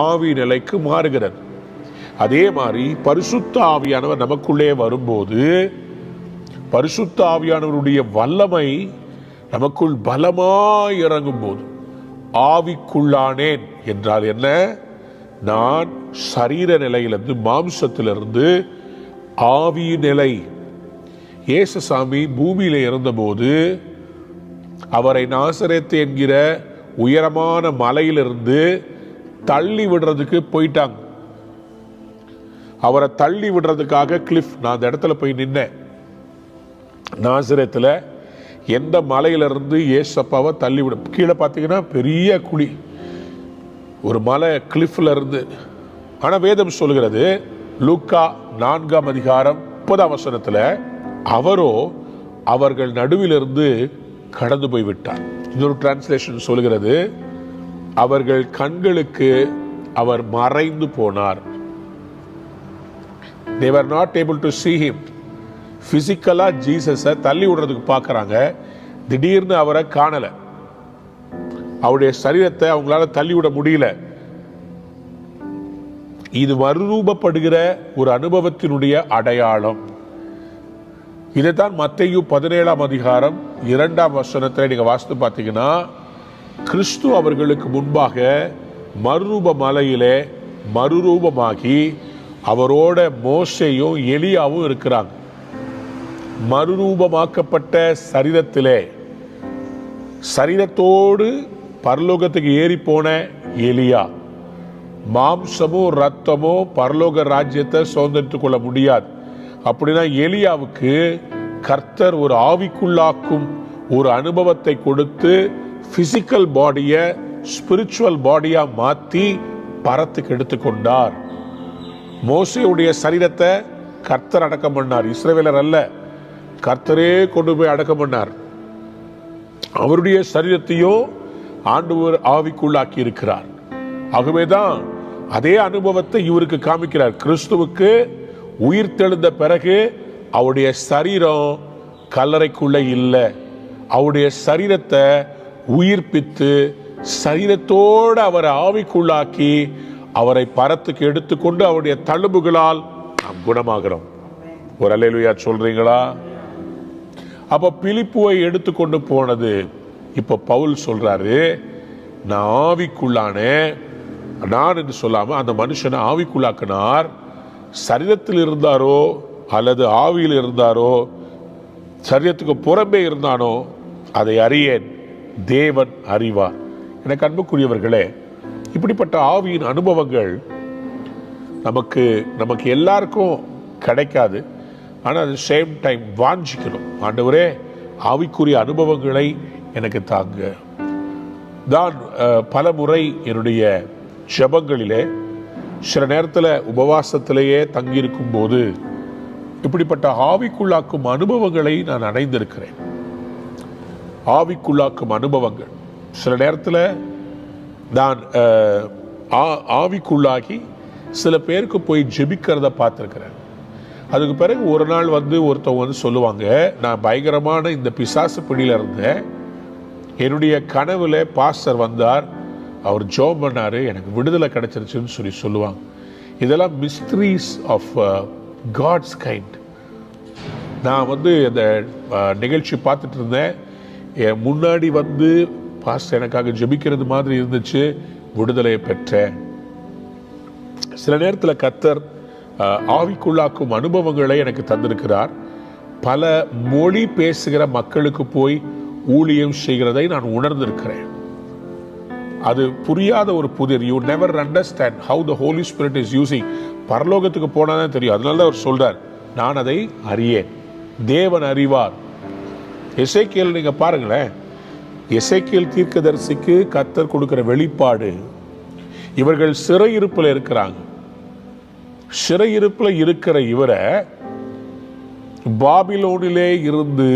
ஆவி நிலைக்கு மாறுகிறது. அதே மாதிரி பரிசுத்த ஆவியானவர் நமக்குள்ளே வரும்போது, பரிசுத்த ஆவியானவருடைய வல்லமை நமக்குள் பலமாய் இறங்கும் போது, ஆவிக்குள்ளானேன் என்றால் என்ன? நான் சரீர நிலையிலிருந்து, மாம்சத்திலிருந்து ஆவி நிலை. இயேசுசாமி பூமியில இருந்தபோது அவரை நாசரேத்து என்கிற உயரமான மலையிலிருந்து தள்ளி விடுறதுக்கு போயிட்டாங்க. அவரை தள்ளி விடுறதுக்காக கிளிஃப், நான் அந்த இடத்துல போய் நின்னேன். நாசரேத்துல எந்த மலையிலிருந்து ஏசப்பாவை தள்ளிவிட, கீழே பார்த்தீங்கன்னா பெரிய குழி, ஒரு மலை கிளிஃப்ல இருந்து. ஆனா வேதம் சொல்கிறது, லூக்கா 4ஆம் அதிகாரம் 30ஆம் வசனத்துல, அவரோ அவர்கள் நடுவிலிருந்து கடந்து போய் விட்டார். இன்னொரு டிரான்ஸ்லேஷன் சொல்கிறது, அவர்கள் கண்களுக்கு அவர் மறைந்து போனார். They were not able to see him. பிசிக்கலா ஜீசஸை தள்ளி விடுறதுக்கு பார்க்கறாங்க, திடீர்னு அவரை காணல. அவருடைய சரீரத்தை அவங்களால தள்ளிவிட முடியல. இது மறுரூபப்படுகிற ஒரு அனுபவத்தினுடைய அடையாளம். இதைத்தான் மத்தேயு 17ஆம் அதிகாரம் 2ஆம் வசனத்தை நீங்க வாசித்து பார்த்தீங்கன்னா, கிறிஸ்து அவர்களுக்கு முன்பாக மறுரூப மலையிலே மறுரூபமாகி அவரோட மோசேயும் எலியாவும் இருக்கிறாங்க. மறுரூபமாக்கப்பட்ட சரீரத்திலே, சரீரத்தோடு பரலோகத்துக்கு ஏறி போன எலியா, மாம்சமோ ரத்தமோ பரலோக ராஜ்யத்தை சுதந்திரித்துக் கொள்ள முடியாது. அப்படின்னா எலியாவுக்கு கர்த்தர் ஒரு ஆவிக்குள்ளாக்கும் ஒரு அனுபவத்தை கொடுத்து பிசிக்கல் பாடியை ஸ்பிரிச்சுவல் பாடியா மாத்தி பரத்துக்கு எடுத்துக்கொண்டார். மோசேயுடைய சரீரத்தை கர்த்தர் அடக்கம் பண்ணார், இஸ்ரவேலர் அல்ல, கர்த்தரே கொண்டு போய் அடக்கம் பண்ணார். அவருடைய சரீரத்தையும் ஆண்டவர் ஆவிக்குள்ளாக்கி இருக்கிறார். ஆகவேதான் அதே அனுபவத்தை இவருக்கு காமிக்கிறார். கிறிஸ்துவுக்கு உயிர் தெழுந்த பிறகு அவருடைய சரீரம் கல்லறைக்குள்ள இல்லை, அவருடைய சரீரத்தை உயிர்ப்பித்து சரீரத்தோடு அவரை ஆவிக்குள்ளாக்கி அவரை பரத்துக்கு எடுத்துக்கொண்டு அவருடைய தழும்புகளால் நாம் குணமாகிறோம். ஒரு அல்லேலூயா சொல்றீங்களா? அப்ப பிலிப்புவை எடுத்துக்கொண்டு போனது. இப்ப பவுல் சொல்றாரு, நான் ஆவிக்குள்ளான, நான் என்று சொல்லாம அந்த மனுஷனை ஆவிக்குள்ளாக்கினார். சரீரத்தில் இருந்தாரோ அல்லது ஆவியில் இருந்தாரோ, சரீரத்துக்கு புறம்பே இருந்தானோ, அதை அறியேன், தேவன் அறிவார். எனக்கு அன்புக்குரியவர்களே, இப்படிப்பட்ட ஆவியின் அனுபவங்கள் நமக்கு எல்லாருக்கும் கிடைக்காது. ஆனால் அது சேம் டைம் வாஞ்சிக்கணும். ஆண்டவரே, ஆவிக்குரிய அனுபவங்களை எனக்கு தாங்க. தான் பல முறை என்னுடைய ஜெபங்களிலே, சில நேரத்தில் உபவாசத்திலேயே தங்கியிருக்கும் போது இப்படிப்பட்ட ஆவிக்குள்ளாக்கும் அனுபவங்களை நான் அடைந்திருக்கிறேன். ஆவிக்குள்ளாக்கும் அனுபவங்கள் சில நேரத்தில் நான் ஆவிக்குள்ளாகி சில பேருக்கு போய் ஜெபிக்கிறத பார்த்துருக்கிறேன். அதுக்கு பிறகு ஒரு நாள் ஒருத்தவங்க சொல்லுவாங்க, நான் பயங்கரமான இந்த பிசாசு பிடியில இருந்தேன், என்னுடைய கனவுல பாஸ்டர் வந்தார், அவர் ஜெபம் பண்ணாரு, எனக்கு விடுதலை கிடைச்சிருச்சுன்னு சொல்லுவாங்க. இதெல்லாம் மிஸ்ட்ரீஸ் ஆஃப் காட்ஸ் கைண்ட். நான் இந்த நிகழ்ச்சி பார்த்துட்டு இருந்தேன், என் முன்னாடி பாஸ்டர் எனக்காக ஜெபிக்கிறது மாதிரி இருந்துச்சு, விடுதலையை பெற்றேன். சில நேரத்தில் கர்த்தர் ஆவிக்குள்ளாக்கும் அனுபவங்களை எனக்கு தந்திருக்கிறார். பல மொழி பேசுகிற மக்களுக்கு போய் ஊழியம் செய்கிறதை நான் உணர்ந்திருக்கிறேன். அது புரியாத ஒரு புதிர். You never understand how the holy spirit is using. பரலோகத்துக்கு போனாதான் தெரியும். அதனால தான் அவர் சொல்றார், நான் அதை அறியேன், தேவன் அறிவார். எசேக்கியேல் நீங்க பாருங்களேன், எசேக்கியேல் தீர்க்கதரிசிக்கு கர்த்தர் கொடுக்கிற வெளிப்பாடு, இவர்கள் சிறையிருப்பில் இருக்கிறாங்க. சிறையிருப்பில் இருக்கிற இவரை பாபிலோனிலே இருந்து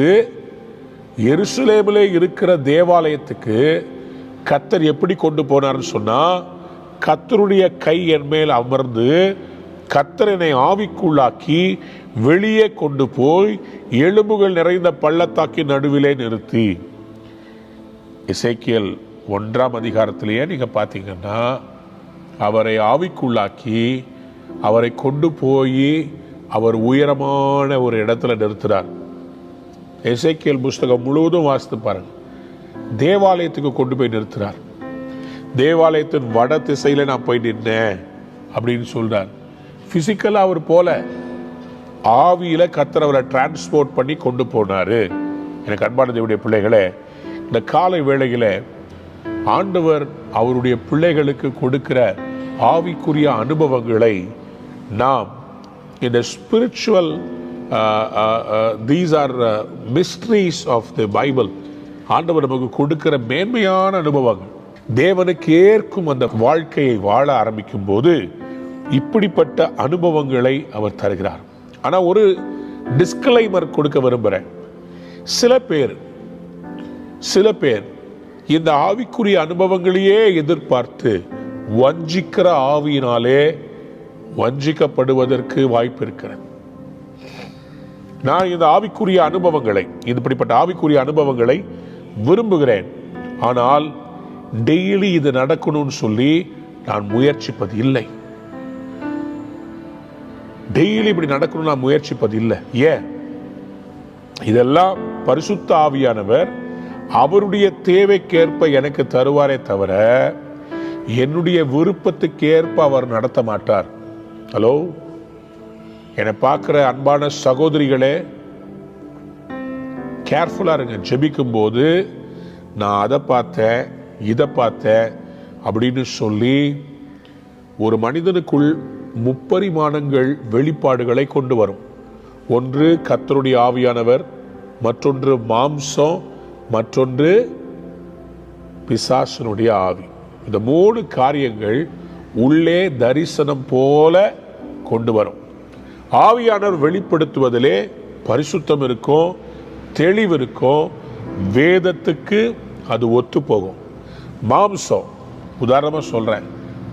எருசலேமிலே இருக்கிற தேவாலயத்துக்கு கர்த்தர் எப்படி கொண்டு போனார்னு சொன்னா, கர்த்தருடைய கை என் மேல் அமர்ந்து கர்த்தர் என்னை ஆவிக்குள்ளாக்கி வெளியே கொண்டு போய் எலும்புகள் நிறைந்த பள்ளத்தாக்கின் நடுவிலே நிறுத்தி. எசேக்கியேல் 1ஆம் அதிகாரத்திலேயே நீங்க பார்த்தீங்கன்னா, அவரை ஆவிக்குள்ளாக்கி அவரை கொண்டு போய் அவர் உயரமான ஒரு இடத்துல நிறுத்துறார். எசேக்கியேல் புஸ்தகம் முழுவதும் வாசித்து பாருங்க. தேவாலயத்துக்கு கொண்டு போய் நிறுத்துறார். தேவாலயத்தின் வட திசையில நான் போய் நின்னேன் அப்படின்னு சொல்றார். பிசிக்கலா அவர் போல, ஆவியில கர்த்தர் அவரை டிரான்ஸ்போர்ட் பண்ணி கொண்டு போனாரு. எனக்கு அன்பான தேவனுடைய பிள்ளைகளே, இந்த காலை வேளையில ஆண்டவர் அவருடைய பிள்ளைகளுக்கு கொடுக்கிற ஆவிக்குரிய அனுபவங்களை நாம் இந்த spiritual these are mysteries of the Bible. ஆண்டவர் நமக்கு கொடுக்கிற மேன்மையான அனுபவங்கள். தேவனுக்கு ஏற்கும் அந்த வாழ்க்கையை வாழ ஆரம்பிக்கும் போது இப்படிப்பட்ட அனுபவங்களை அவர் தருகிறார். ஆனால் ஒரு டிஸ்க்ளைமர் கொடுக்க விரும்புகிறேன். சில பேர் இந்த ஆவிக்குரிய அனுபவங்களையே எதிர்பார்த்து வஞ்சிக்கிற ஆவியினாலே வஞ்சிக்கப்படுவதற்கு வாய்ப்பு இருக்கிறது. நான் இந்த ஆவிக்குரிய அனுபவங்களை, இப்படிப்பட்ட ஆவிக்குரிய அனுபவங்களை விரும்புகிறேன். ஆனால் டெய்லி இது நடக்கணும்னு சொல்லி நான் முயற்சிப்பது இல்லை. டெய்லி இப்படி நடக்கணும் நான் முயற்சிப்பது இல்லை. ஏன்? இதெல்லாம் பரிசுத்த ஆவியானவர் அவருடைய தேவைக்கேற்ப எனக்கு தருவாரே தவிர என்னுடைய விருப்பத்துக்கேற்ப அவர் நடத்த மாட்டார். ஹலோ, என்னை பார்க்கிற அன்பான சகோதரிகளே, கேர்ஃபுல்லா இருங்க. ஜெபிக்கும் போது நான் அதை பார்த்தேன், இதை பார்த்தேன் அப்படின்னு சொல்லி ஒரு மனிதனுக்குள் முப்பரிமாணங்கள் வெளிப்பாடுகளை கொண்டு வரும். ஒன்று கர்த்தருடைய ஆவியானவர், மற்றொன்று மாம்சம், மற்றொன்று பிசாசனுடைய ஆவி. இந்த 3 காரியங்கள் உள்ளே தரிசனம் போல கொண்டு வரும். ஆவியானவர் வெளிப்படுத்துவதிலே பரிசுத்தம் இருக்கும், தெளிவு இருக்கும், வேதத்துக்கு அது ஒத்து போகும். மாம்சம், உதாரணமாக சொல்கிறேன்,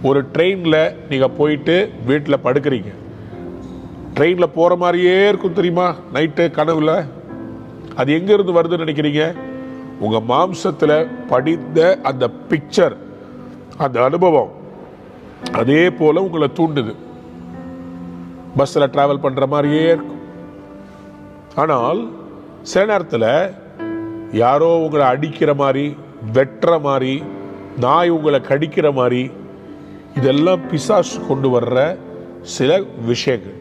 ஒரு ட்ரெயினில் நீங்கள் போயிட்டு வீட்டில் படுக்கிறீங்க, ட்ரெயினில் போகிற மாதிரியே இருக்கும் தெரியுமா நைட்டு கனவுல. அது எங்கேருந்து வருதுன்னு நினைக்கிறீங்க? உங்கள் மாம்சத்தில் படித்த அந்த பிக்சர், அந்த அனுபவம் அதே போல் உங்களை தூண்டுது. பஸ்ஸில் ட்ராவல் பண்ணுற மாதிரியே இருக்கும். ஆனால் சில நேரத்தில் யாரோ உங்களை அடிக்கிற மாதிரி, வெட்டுற மாதிரி, நாய் உங்களை கடிக்கிற மாதிரி, இதெல்லாம் பிசாசு கொண்டு வர்ற சில விஷயங்கள்.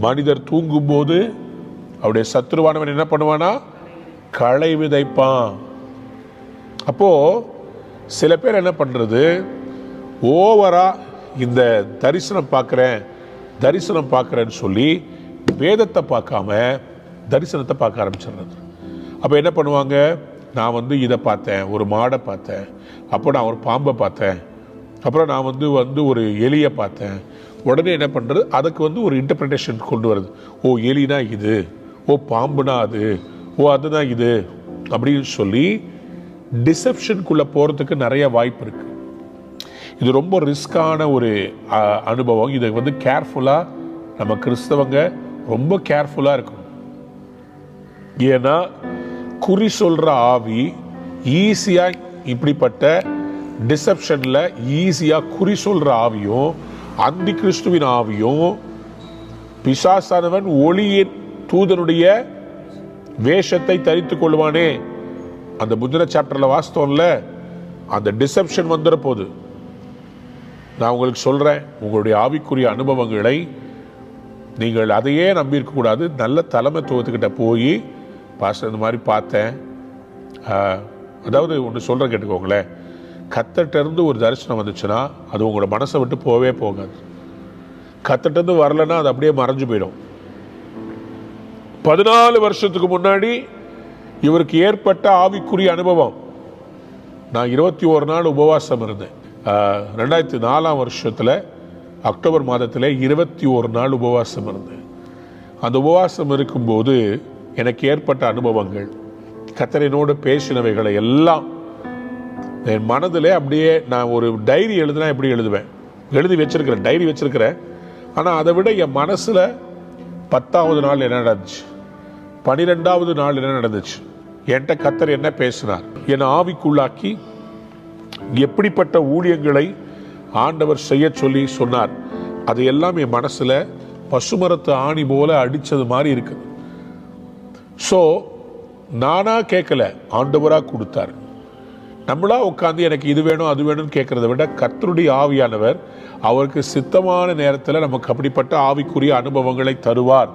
மனிதர் தூங்கும்போது அவருடைய சத்துருவானவன் என்ன பண்ணுவானா? களை விதைப்பான். அப்போ சில பேர் என்ன பண்றது, ஓவரா இந்த தரிசனம் பார்க்கிறேன்னு சொல்லி வேதத்தை பார்க்காம தரிசனத்தை பார்க்க ஆரம்பிச்சிடுறது. அப்போ என்ன பண்ணுவாங்க, நான் இதை பார்த்தேன், ஒரு மாடை பார்த்தேன், அப்போ நான் ஒரு பாம்பை பார்த்தேன், அப்புறம் நான் ஒரு எலியை பார்த்தேன். உடனே என்ன பண்ணுறது, அதுக்கு ஒரு இன்டர்பிரிட்டேஷன் கொண்டு வருது. ஓ எலினா இது, ஓ பாம்புனா அது, ஓ அதுதான் இது அப்படின்னு சொல்லி டிசெப்ஷனுக்குள்ளே போகிறதுக்கு நிறைய வாய்ப்பு இருக்குது. இது ரொம்ப ரிஸ்கான ஒரு அனுபவம். இதை கேர்ஃபுல்லாக நம்ம கிறிஸ்தவங்க ரொம்ப கேர்ஃபுல்லாக இருக்கணும். ஏன்னா குறி சொல்கிற ஆவி ஈஸியாக இப்படிப்பட்ட டிசெப்ஷனில் ஈஸியாக குறி சொல்கிற ஆவியும் அந்தி கிறிஸ்துவின் ஆவியும் பிசாசானவன் ஒளியின் தூதனுடைய வேஷத்தை தரித்துக் கொள்வானே, அந்த முந்தின சாப்டரில் வாஸ்தவம்ல, அந்த டிசெப்ஷன் வந்துட போகுது. நான் உங்களுக்கு சொல்கிறேன், உங்களுடைய ஆவிக்குரிய அனுபவங்களை நீங்கள் அதையே நம்பியிருக்கக்கூடாது. நல்ல தலைமைத்துவத்துக்கிட்ட போய், பாஸ்டர் இந்த மாதிரி பார்த்தேன், அதாவது ஒன்று சொல்கிறேன் கேட்டுக்கோங்களேன், கர்த்தர்கிட்டருந்து ஒரு தரிசனம் வந்துச்சுன்னா அது உங்களோட மனசை விட்டு போகவே போகாது. கர்த்தர்கிட்டருந்து வரலைன்னா அது அப்படியே மறைஞ்சு போயிடும். 14 வருஷத்துக்கு முன்னாடி இவருக்கு ஏற்பட்ட ஆவிக்குரிய அனுபவம். நான் 21 நாள் உபவாசம் இருந்தேன். 2004 வருஷத்தில் அக்டோபர் மாதத்தில் 21 நாள் உபவாசம் இருந்தேன். அந்த உபவாசம் இருக்கும்போது எனக்கு ஏற்பட்ட அனுபவங்கள், கர்த்தரினோடு பேசினவைகளை எல்லாம் என் மனதில் அப்படியே, நான் ஒரு டைரி எழுதுனா எப்படி எழுதுவேன், எழுதி வச்சிருக்கிறேன், டைரி வச்சிருக்கிறேன். ஆனால் அதை விட என் மனசில் 10வது நாள் என்ன நடந்துச்சு, 12வது நாள் என்ன நடந்துச்சு, என்கிட்ட கர்த்தர் என்ன பேசினார், என்னை ஆவிக்குள்ளாக்கி எப்படிப்பட்ட ஊழியங்களை ஆண்டவர் செய்ய சொல்லி சொன்னார், அது எல்லாம் என் மனசுல பசுமரத்து ஆணி போல அடிச்சது மாதிரி இருக்குது. ஸோ நானா கேட்கல, ஆண்டவரா கொடுத்தார். நம்மளா உட்காந்து எனக்கு இது வேணும் அது வேணும்னு கேட்கறத விட கர்த்தருடைய ஆவியானவர் அவருக்கு சித்தமான நேரத்தில் நமக்கு அப்படிப்பட்ட ஆவிக்குரிய அனுபவங்களை தருவார்.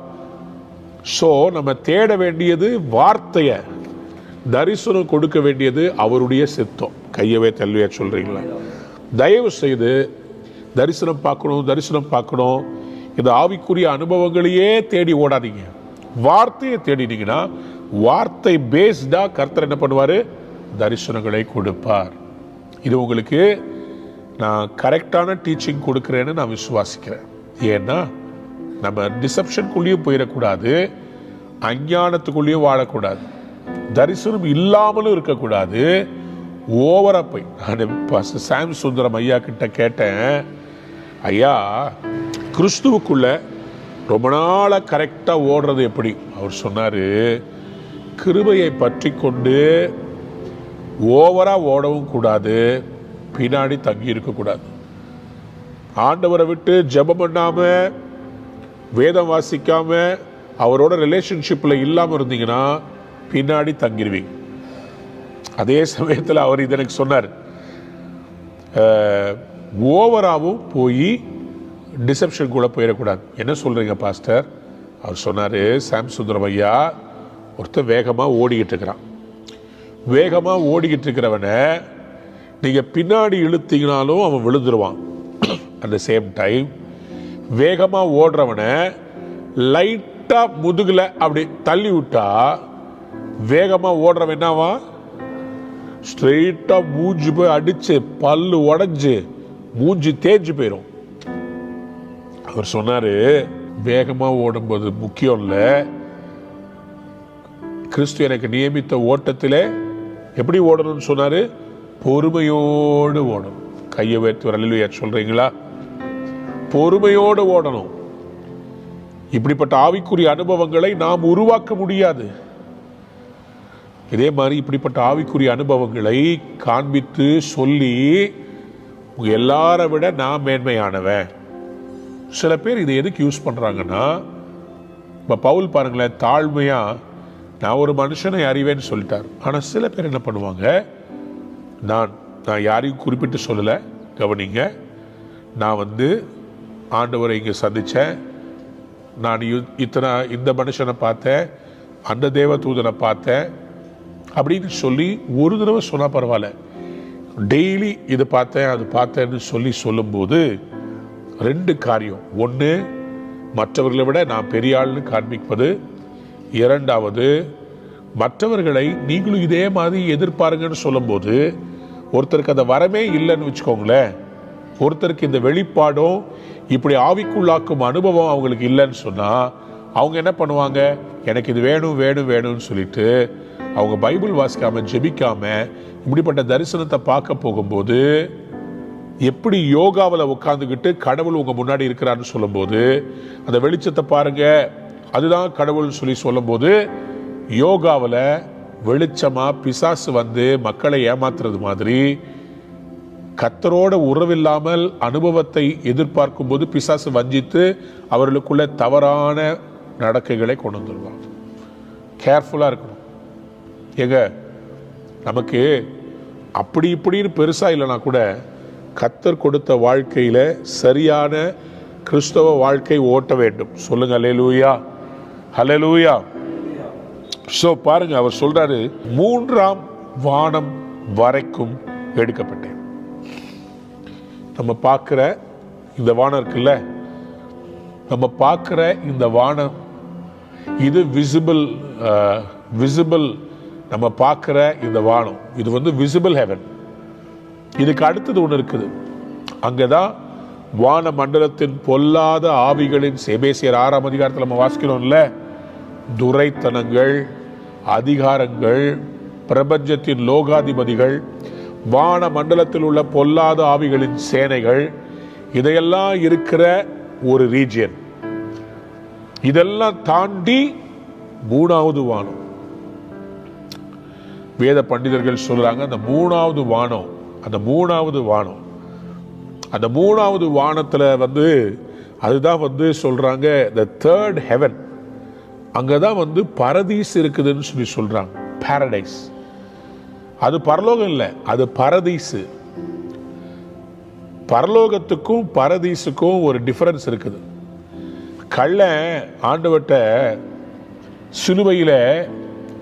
ஸோ நம்ம தேட வேண்டியது வார்த்தையை, தரிசனம் கொடுக்க வேண்டியது அவருடைய சித்தம். கையவே தள்ளுவே சொல்றீங்களா? தயவு செய்து தரிசனம் பார்க்கணும், இந்த ஆவிக்குரிய அனுபவங்களையே தேடி ஓடாதீங்க. வார்த்தையை தேடினீங்கன்னா வார்த்தை பேஸ்டா கர்த்தர் என்ன பண்ணுவார், தரிசனங்களை கொடுப்பார். இது உங்களுக்கு நான் கரெக்டான டீச்சிங் கொடுக்குறேன்னு நான் விசுவாசிக்கிறேன். ஏன்னா நம்ம டிசெப்ஷனுக்குள்ளேயும் போயிடக்கூடாது, அஞ்ஞானத்துக்குள்ளேயும் வாழக்கூடாது, தரிசனம் இல்லாமலும் இருக்கக்கூடாது. ஓவரா போய் நான் சாம் சுந்தரம் ஐயா கிட்ட கேட்டேன், ஐயா கிறிஸ்துவுக்குள்ள ரொம்ப நாளாக கரெக்டாக ஓடுறது எப்படி? அவர் சொன்னார், கிருபையை பற்றி கொண்டு ஓவரா ஓடவும் கூடாது, பின்னாடி தங்கி இருக்கக்கூடாது. ஆண்டவரை விட்டு ஜெபம் பண்ணாம, வேதம் வாசிக்காம, அவரோட ரிலேஷன்ஷிப்பில் இல்லாமல் இருந்தீங்கன்னா பின்னாடி தங்கிடுவீங்க. அதே சமயத்தில் அவர் இது எனக்கு சொன்னார், ஓவராகவும் போய் டிசெப்ஷனுக்குள்ளே போயிடக்கூடாது. என்ன சொல்கிறீங்க பாஸ்டர்? அவர் சொன்னார், சாம் சுந்தரம் ஐயா, ஒருத்தர் வேகமாக ஓடிக்கிட்டு இருக்கிறான். வேகமாக ஓடிக்கிட்டு இருக்கிறவனை நீங்கள் பின்னாடி இழுத்தீங்கனாலும் அவன் விழுந்துருவான். அட் த சேம் டைம் வேகமாக ஓடுறவனை லைட் லைட்டா முதுகுல அப்படி தள்ளி விட்டா வேகமா ஓடுறவன் என்னவா, ஸ்ட்ரெயிட்டா மூஞ்சி போய் அடிச்சு பல்லு உடைஞ்சு மூஞ்சி தேஞ்சு போயிடும். அவர் சொன்னாரு, வேகமா ஓடும்போது முக்கியம் இல்ல, கிறிஸ்து எனக்கு நியமித்த ஓட்டத்திலே எப்படி ஓடணும்னு சொன்னாரு, பொறுமையோடு ஓடணும். கையை உயர்த்தி அல்லேலூயா சொல்றீங்களா? பொறுமையோடு ஓடணும். இப்படிப்பட்ட ஆவிக்குரிய அனுபவங்களை நாம் உருவாக்க முடியாது. இதே மாதிரி இப்படிப்பட்ட ஆவிக்குரிய அனுபவங்களை காண்பித்து சொல்லி எல்லாரை விட நான் மேன்மையானவன். சில பேர் இதை எதுக்கு யூஸ் பண்றாங்கன்னா, இப்ப பவுல் பாருங்களேன், தாழ்மையா நான் ஒரு மனுஷனை அறிவேன்னு சொல்லிட்டார். ஆனா சில பேர் என்ன பண்ணுவாங்க, நான் யாரையும் குறிப்பிட்டு சொல்லல, கவனிங்க, நான் ஆண்டவரை இங்க சந்திச்சேன், நான் இந்த மனுஷனை பார்த்தேன், அந்த தேவ தூதனை பார்த்தேன் அப்படின்னு சொல்லி ஒரு தடவை சொன்னா பரவாயில்ல. டெய்லி இது பார்த்தேன் அது பார்த்தேன்னு சொல்லும்போது ரெண்டு காரியம். ஒன்று, மற்றவர்களை விட நான் பெரிய ஆள்னு காண்பிப்பது. இரண்டாவது, மற்றவர்களை நீங்களும் இதே மாதிரி எதிர்பாருங்கன்னு சொல்லும்போது ஒருத்தருக்கு அந்த வரமே இல்லைன்னு வச்சுக்கோங்களேன், ஒருத்தருக்கு இந்த வெளிப்பாடும் இப்படி ஆவிக்குள்ளாக்கும் அனுபவம் அவங்களுக்கு இல்லைன்னு சொன்னா அவங்க என்ன பண்ணுவாங்க, எனக்கு இது வேணும் வேணும் வேணும்னு சொல்லிட்டு அவங்க பைபிள் வாசிக்காம ஜெபிக்காம இப்படிப்பட்ட தரிசனத்தை பார்க்க போகும்போது, எப்படி யோகாவில் உட்காந்துக்கிட்டு கடவுள் உங்க முன்னாடி இருக்கிறான்னு சொல்லும்போது அந்த வெளிச்சத்தை பாருங்க அதுதான் கடவுள்னு சொல்லும்போது, யோகாவில் வெளிச்சமா பிசாசு மக்களை ஏமாத்துறது மாதிரி கர்த்தரோட உறவில்லாமல் அனுபவத்தை எதிர்பார்க்கும் போது பிசாசு வஞ்சித்து அவர்களுக்குள்ள தவறான நடக்கைகளை கொண்டு வந்துடுவாங்க. கேர்ஃபுல்லா இருக்கணும். ஏங்க, நமக்கு அப்படி இப்படின்னு பெருசா இல்லைனா கூட கர்த்தர் கொடுத்த வாழ்க்கையில சரியான கிறிஸ்தவ வாழ்க்கை ஓட்ட வேண்டும். சொல்லுங்க அல்லேலூயா, ஹல்லேலூயா. சோ பாருங்க, அவர் சொல்றாரு, 3ஆம் வானம் வரைக்கும் எடுக்கப்பட்டேன். நம்ம பார்க்கிற இந்த வானம் இருக்குல்ல, நம்ம பார்க்கிற இந்த வானம் இது விசிபிள் நம்ம பார்க்கிற இந்த வானம் இது விசிபிள் ஹெவன். இதுக்கு அடுத்தது ஒன்று இருக்குது. அங்கதான் வான மண்டலத்தின் பொல்லாத ஆவிகளின், எபேசியர் 6ஆம் அதிகாரத்தில் நம்ம வாசிக்கிறோம்ல, துரைத்தனங்கள், அதிகாரங்கள், பிரபஞ்சத்தின் லோகாதிபதிகள், வான மண்டலத்தில் உள்ள பொல்லாத ஆவிகளின் சேனைகள், இதையெல்லாம் இருக்கிற ஒரு ரீஜியன். இதெல்லாம் தாண்டி 3வது வானம். வேத பண்டிதர்கள் சொல்றாங்க, அந்த 3வது வானம், அந்த 3வது வானத்துல அதுதான் சொல்றாங்க the third heaven. அங்கதான் பரதீஸ் இருக்குதுன்னு சொல்றாங்க. பாரடைஸ். அது பரலோகம் இல்லை, அது பரதீசு. பரலோகத்துக்கும் பரதீசுக்கும் ஒரு டிஃபரன்ஸ் இருக்குது. கள்ளன் ஆண்டவர்ட்ட சிலுவையில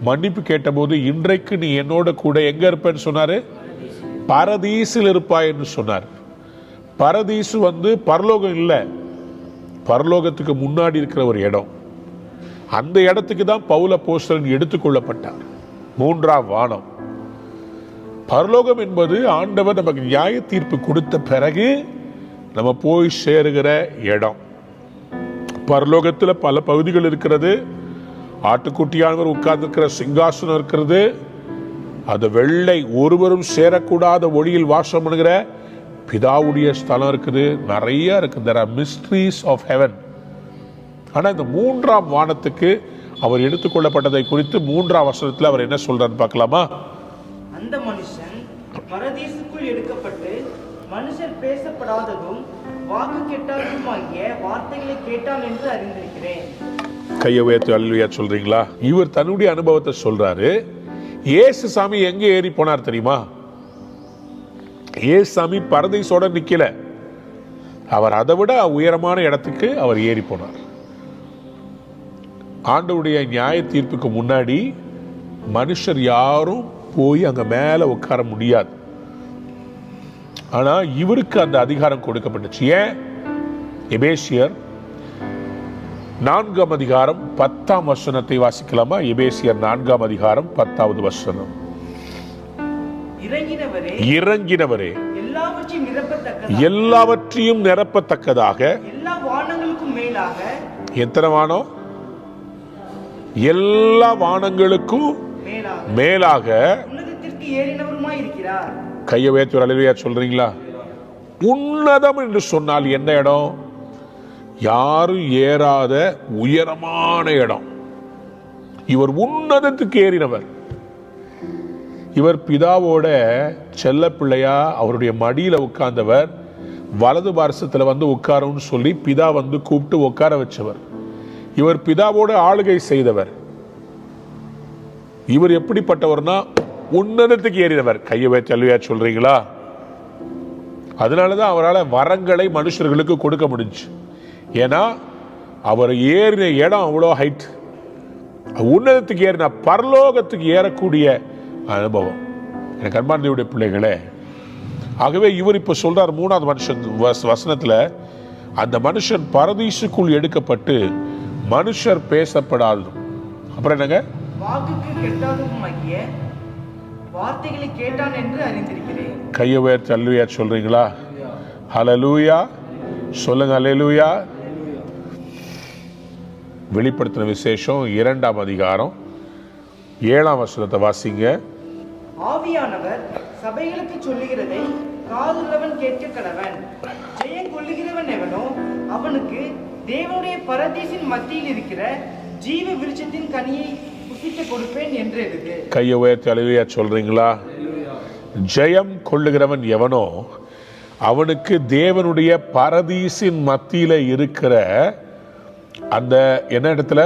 மன்னிப்பு கேட்டபோது, இன்றைக்கு நீ என்னோட கூட எங்க இருப்பேன்னு சொன்னாரு, பரதீசில் இருப்பாய்ன்னு சொன்னார். பரதீசு பரலோகம் இல்லை, பரலோகத்துக்கு முன்னாடி இருக்கிற ஒரு இடம். அந்த இடத்துக்கு தான் பவுல் அப்போஸ்தலன் எடுத்துக்கொள்ளப்பட்டார். 3ஆம் வானம். பரலோகம் என்பது ஆண்டவர் நமக்கு நியாய தீர்ப்பு கொடுத்த பிறகு நம்ம போய் சேருகிற இடம். பரலோகத்தில் பல பகுதிகள் இருக்கிறது. ஆட்டுக்குட்டியானவர் உட்கார்ந்திருக்கிற சிங்காசனம் இருக்கிறது. அது வெள்ளை, ஒருவரும் சேரக்கூடாத ஒளியில் வாசம் பண்ணுகிற பிதாவுடைய ஸ்தலம் இருக்குது. நிறைய இருக்கு. there are mysteries of heaven. ஆனா இந்த 3ஆம் வானத்துக்கு அவர் எடுத்துக்கொள்ளப்பட்டதை குறித்து 3ஆம் வசனத்தில் அவர் என்ன சொல்றான்னு பார்க்கலாமா? அந்த மனுஷன் பரதீசுக்குள் எடுக்கப்பட்டு மனுஷர் பேசப்படாததும் வாக்கு கெட்டாததுமாகிய வார்த்தைகளை கேட்டான் என்று அறிந்திருக்கிறேன். கையை உயர்த்தி அல்லேலூயா சொல்றீங்களா? இவர் தன்னுடைய அனுபவத்தை சொல்றாரு. இயேசு சாமி எங்க ஏறி போனார் தெரியுமா? இயேசு சாமி பரதீசோட நிக்கல, அவர் அதை விட உயரமான இடத்துக்கு அவர் ஏறி போனார். ஆண்டவருடைய நியாய தீர்ப்புக்கு முன்னாடி மனுஷர் யாரும் போய் அங்க மேல உட்கார முடியாது. ஆனா இவருக்கு அந்த அதிகாரம் கொடுக்கப்பட்டுச்சு. ஏன்? எபேசியர் 4ஆம் அதிகாரம் 10ஆம் வசனத்தை வாசிக்கலாமா? எபேசியர் 4ஆம் அதிகாரம் 10வது வசனம். இறங்கினவரே எல்லாவற்றையும் நிரப்பத்தக்கதாக எல்லா வானங்களுக்கும் மேலாக. எத்தனை வானம்? எல்லா வானங்களுக்கும் மேலாக உன்னதத்திற்கு ஏறினவருமாய் இருக்கிறார். கையை உயர்த்தி ஒரு அல்லேலூயா சொல்றீங்களா? உன்னதம் என்று சொன்னால் என்ன இடம்? யாரும் ஏறாத உயரமான இடம். இவர் உன்னதத்துக்கு ஏறினவர். இவர் பிதாவோட செல்ல பிள்ளையா அவருடைய மடியில உட்கார்ந்தவர். வலது பார்சத்துல வந்து உட்காருன்னு சொல்லி பிதா வந்து கூப்பிட்டு உட்கார வச்சவர். இவர் பிதாவோட ஆளுகை செய்தவர். இவர் எப்படிப்பட்டவர்னா உன்னதத்துக்கு ஏறினவர். கையை வச்சு அல்லேலூயா சொல்றீங்களா? அதனாலதான் அவரால் வரங்களை மனுஷர்களுக்கு கொடுக்க முடிஞ்சு. ஏன்னா அவர் ஏறின இடம் அவ்வளோ ஹைட். உன்னதத்துக்கு ஏறின பரலோகத்துக்கு ஏறக்கூடிய அனுபவம். எனக்கு அன்பார்ந்தவருடைய பிள்ளைகளே, ஆகவே இவர் இப்ப சொல்றார் 3வது மனுஷன் வசனத்துல, அந்த மனுஷன் பரதீசுக்குள் எடுக்கப்பட்டு மனுஷர் பேசப்படாததும். அப்புறம் என்னங்க? வாக்குக்கு கெட்டாததுமாகிய வார்த்தைகளை கேட்டான் என்று அறிந்திருக்கிறேன். கையை உயர்த்தி அல்லேலூயா சொல்றீங்களா? ஹல்லேலூயா சொல்லுங்க. அல்லேலூயா. வெளிப்படுத்தின விசேஷம் 2ஆம் அதிகாரம் 7ஆம் வசனத்தை வாசிங்க. ஆவியானவர் சபைகளுக்கு சொல்லுகிறதை காதுள்ளவன் கேட்க கடவன். ஜெயம் கொள்ளுகிறவன் எவனோ அவனுக்கு தேவனுடைய பரதீசின் மத்தியில் இருக்கிற ஜீவ விருட்சத்தின் கனியை புசிக்க கொடுப்பேன் என்று எழுது. கையை உயர்த்தி அல்லேலூயா சொல்றீங்களா? ஜெயம் கொள்ளுகிறவன் எவனோ அவனுக்கு தேவனுடைய பரதீசின் மத்தியில இருக்கிற அந்த என்ன இடத்துல?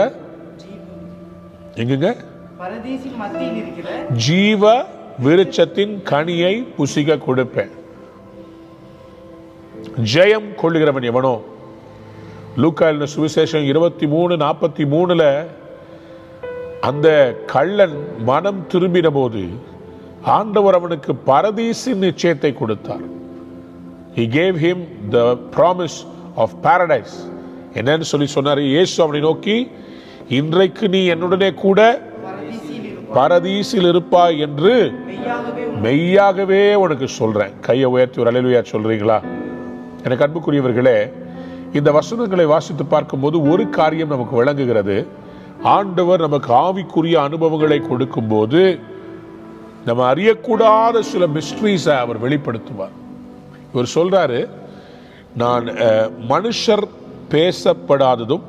எங்குங்க? பரதீசின் மத்தியில் இருக்கிற ஜீவ விருட்சத்தின் கனியை புசிக்க கொடுப்பேன். ஜெயம் கொள்ளுகிறவன் எவனோ. லூக்கா எழுதின சுவிசேஷம் 23:43 அந்த கள்ளன் மனம் திரும்பின போது ஆண்டவர் அவனுக்கு பரதீசின் நிச்சயத்தை கொடுத்தார். He gave him the promise of paradise. என்னன்னு சொல்லி சொன்னார்? இயேசு அவனை நோக்கி, இன்றைக்கு நீ என்னுடனே கூட பரதீசில் இருப்பாய் என்று மெய்யாகவே உனக்கு சொல்றேன். கையை உயர்த்தி ஒரு அல்லேலூயா சொல்றீங்களா? எனக்கு அன்புக்குரியவர்களே, இந்த வசனங்களை வாசித்து பார்க்கும்போது ஒரு காரியம் நமக்கு விளங்குகிறது. ஆண்டவர் நமக்கு ஆவிக்குரிய அனுபவங்களை கொடுக்கும் போது நம்ம அறியக்கூடாத சில மிஸ்ட்ரீஸை அவர் வெளிப்படுத்துவார். இவர் சொல்றாரு, நான் மனுஷர் பேசப்படாததும்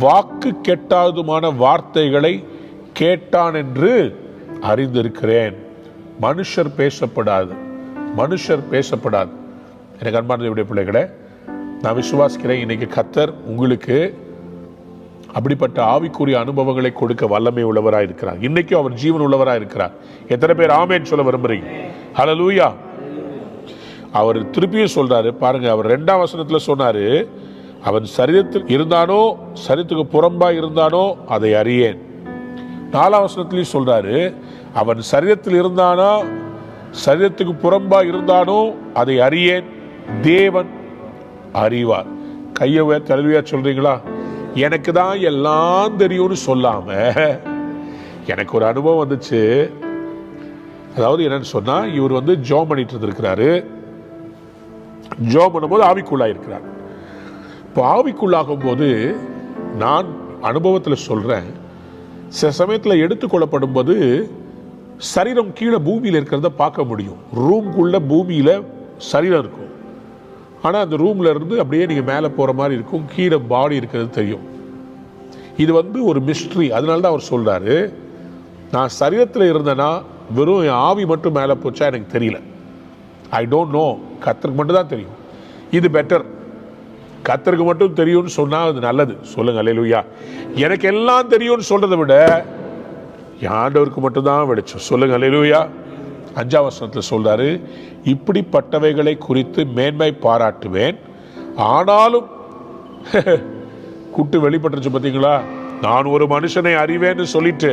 வாக்கு கெட்டாததுமான வார்த்தைகளை கேட்டான் என்று அறிந்திருக்கிறேன். மனுஷர் பேசப்படாது. எனக்கு அன்பார்ந்தவருடைய பிள்ளைகளே, நான் விசுவாசிக்கிறேன் இன்னைக்கு கர்த்தர் உங்களுக்கு அப்படிப்பட்ட ஆவிக்குரிய அனுபவங்களை கொடுக்க வல்லமை உள்ளவராக இருக்கிறார். இன்னைக்கும் அவர் ஜீவன் உள்ளவராக இருக்கிறார். எத்தனை பேர் ஆமென் சொல்ல விரும்புறீங்க? ஹல்லேலூயா. அவர் திருப்பியும் சொல்றாரு பாருங்க. அவர் 2ஆம் வசனத்துல சொன்னாரு, அவன் சரீரத்தில் இருந்தானோ சரீரத்துக்கு புறம்பாய் இருந்தானோ அதை அறியேன். 4ஆம் வசனத்திலையும் சொல்றாரு, அவன் சரீரத்தில் இருந்தானோ சரீரத்துக்கு புறம்பாய் இருந்தானோ அதை அறியேன், தேவன் அறிவார். கையை உயர்த்தி அல்லேலூயா சொல்றீங்களா? எனக்கு தான் எல்லாம் தெரியும்னு சொல்லாம எனக்கு ஒரு அனுபவம் வந்துச்சு. அதாவது என்னன்னு சொன்னா, இவர் வந்து ஜெபம் பண்ணிட்டு இருந்திருக்கிறாரு. ஜெபம் பண்ணும்போது ஆவிக்குள்ளாயிருக்கிறார். இப்போ ஆவிக்குள்ளாகும் போது நான் அனுபவத்தில் சொல்றேன், சில சமயத்தில் எடுத்துக்கொள்ளப்படும் போது சரீரம் கீழே பூமியில் இருக்கிறத பார்க்க முடியும். ரூம்குள்ள பூமியில சரீரம் இருக்கும். ஆனால் அந்த ரூம்ல இருந்து அப்படியே நீங்க மேலே போற மாதிரி இருக்கும். கீழே பாடி இருக்கிறது தெரியும். இது வந்து ஒரு மிஸ்ட்ரி. அதனால தான் அவர் சொல்றாரு, நான் சரீரத்தில் இருந்தேன்னா வெறும் என் ஆவி மட்டும் மேலே போச்சா எனக்கு தெரியல. I don't know. கர்த்தருக்கு மட்டும் தான் தெரியும். இது பெட்டர். கர்த்தருக்கு மட்டும் தெரியும்னு சொன்னா அது நல்லது. சொல்லுங்க அல்லேலூயா. எனக்கு எல்லாம் தெரியும்னு சொல்றதை விட ஆண்டவருக்கு மட்டும்தான் வெளிச்சம். சொல்லுங்க அல்லேலூயா. 5ஆம் வசனத்தில் சொல்றாரு, இப்படிப்பட்டவைகளை குறித்து மேன்மை பாராட்டுவேன், ஆனாலும் கூட்டு வெளிப்பட்டுருச்சு பார்த்தீங்களா? நான் ஒரு மனுஷனை அறிவேன்னு சொல்லிட்டு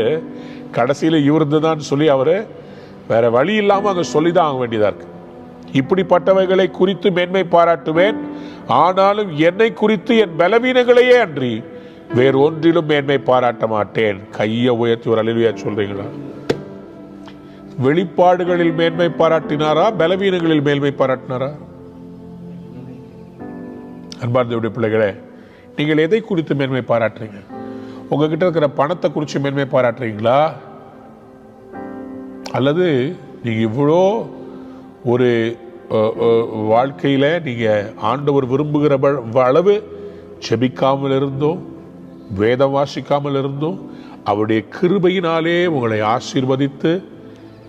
கடைசியில் இவருந்துதான் சொல்லி அவரு வேற வழி இல்லாம அங்க சொல்லிதான் ஆக வேண்டியதா இருக்கு. இப்படிப்பட்டவைகளை குறித்து மேன்மை பாராட்டுவேன், ஆனாலும் என்னை குறித்து என் பலவீனங்களையே அன்றி வேறு ஒன்றிலும் மேன்மை பாராட்ட மாட்டேன். கையை உயர்த்தி ஒரு அல்லேலூயா சொல்றீங்களா? வெளிப்பாடுகளில் மேன்மை பாராட்டினாரா, பலவீனங்களில் மேன்மை பாராட்டினாரா? அன்பார்ந்த பிள்ளைகளே, நீங்கள் எதை குறித்து மேன்மை பாராட்டுறீங்க? உங்ககிட்ட இருக்கிற பணத்தை குறித்து மேன்மை பாராட்டுறீங்களா? அல்லது நீங்க இவ்வளோ ஒரு வாழ்க்கையில நீங்க ஆண்டவர் விரும்புகிற அளவு ஜெபிக்காமல் இருந்தோம், வேதம் வாசிக்காமல் இருந்தோம், அவருடைய கிருபையினாலே உங்களை ஆசீர்வதித்து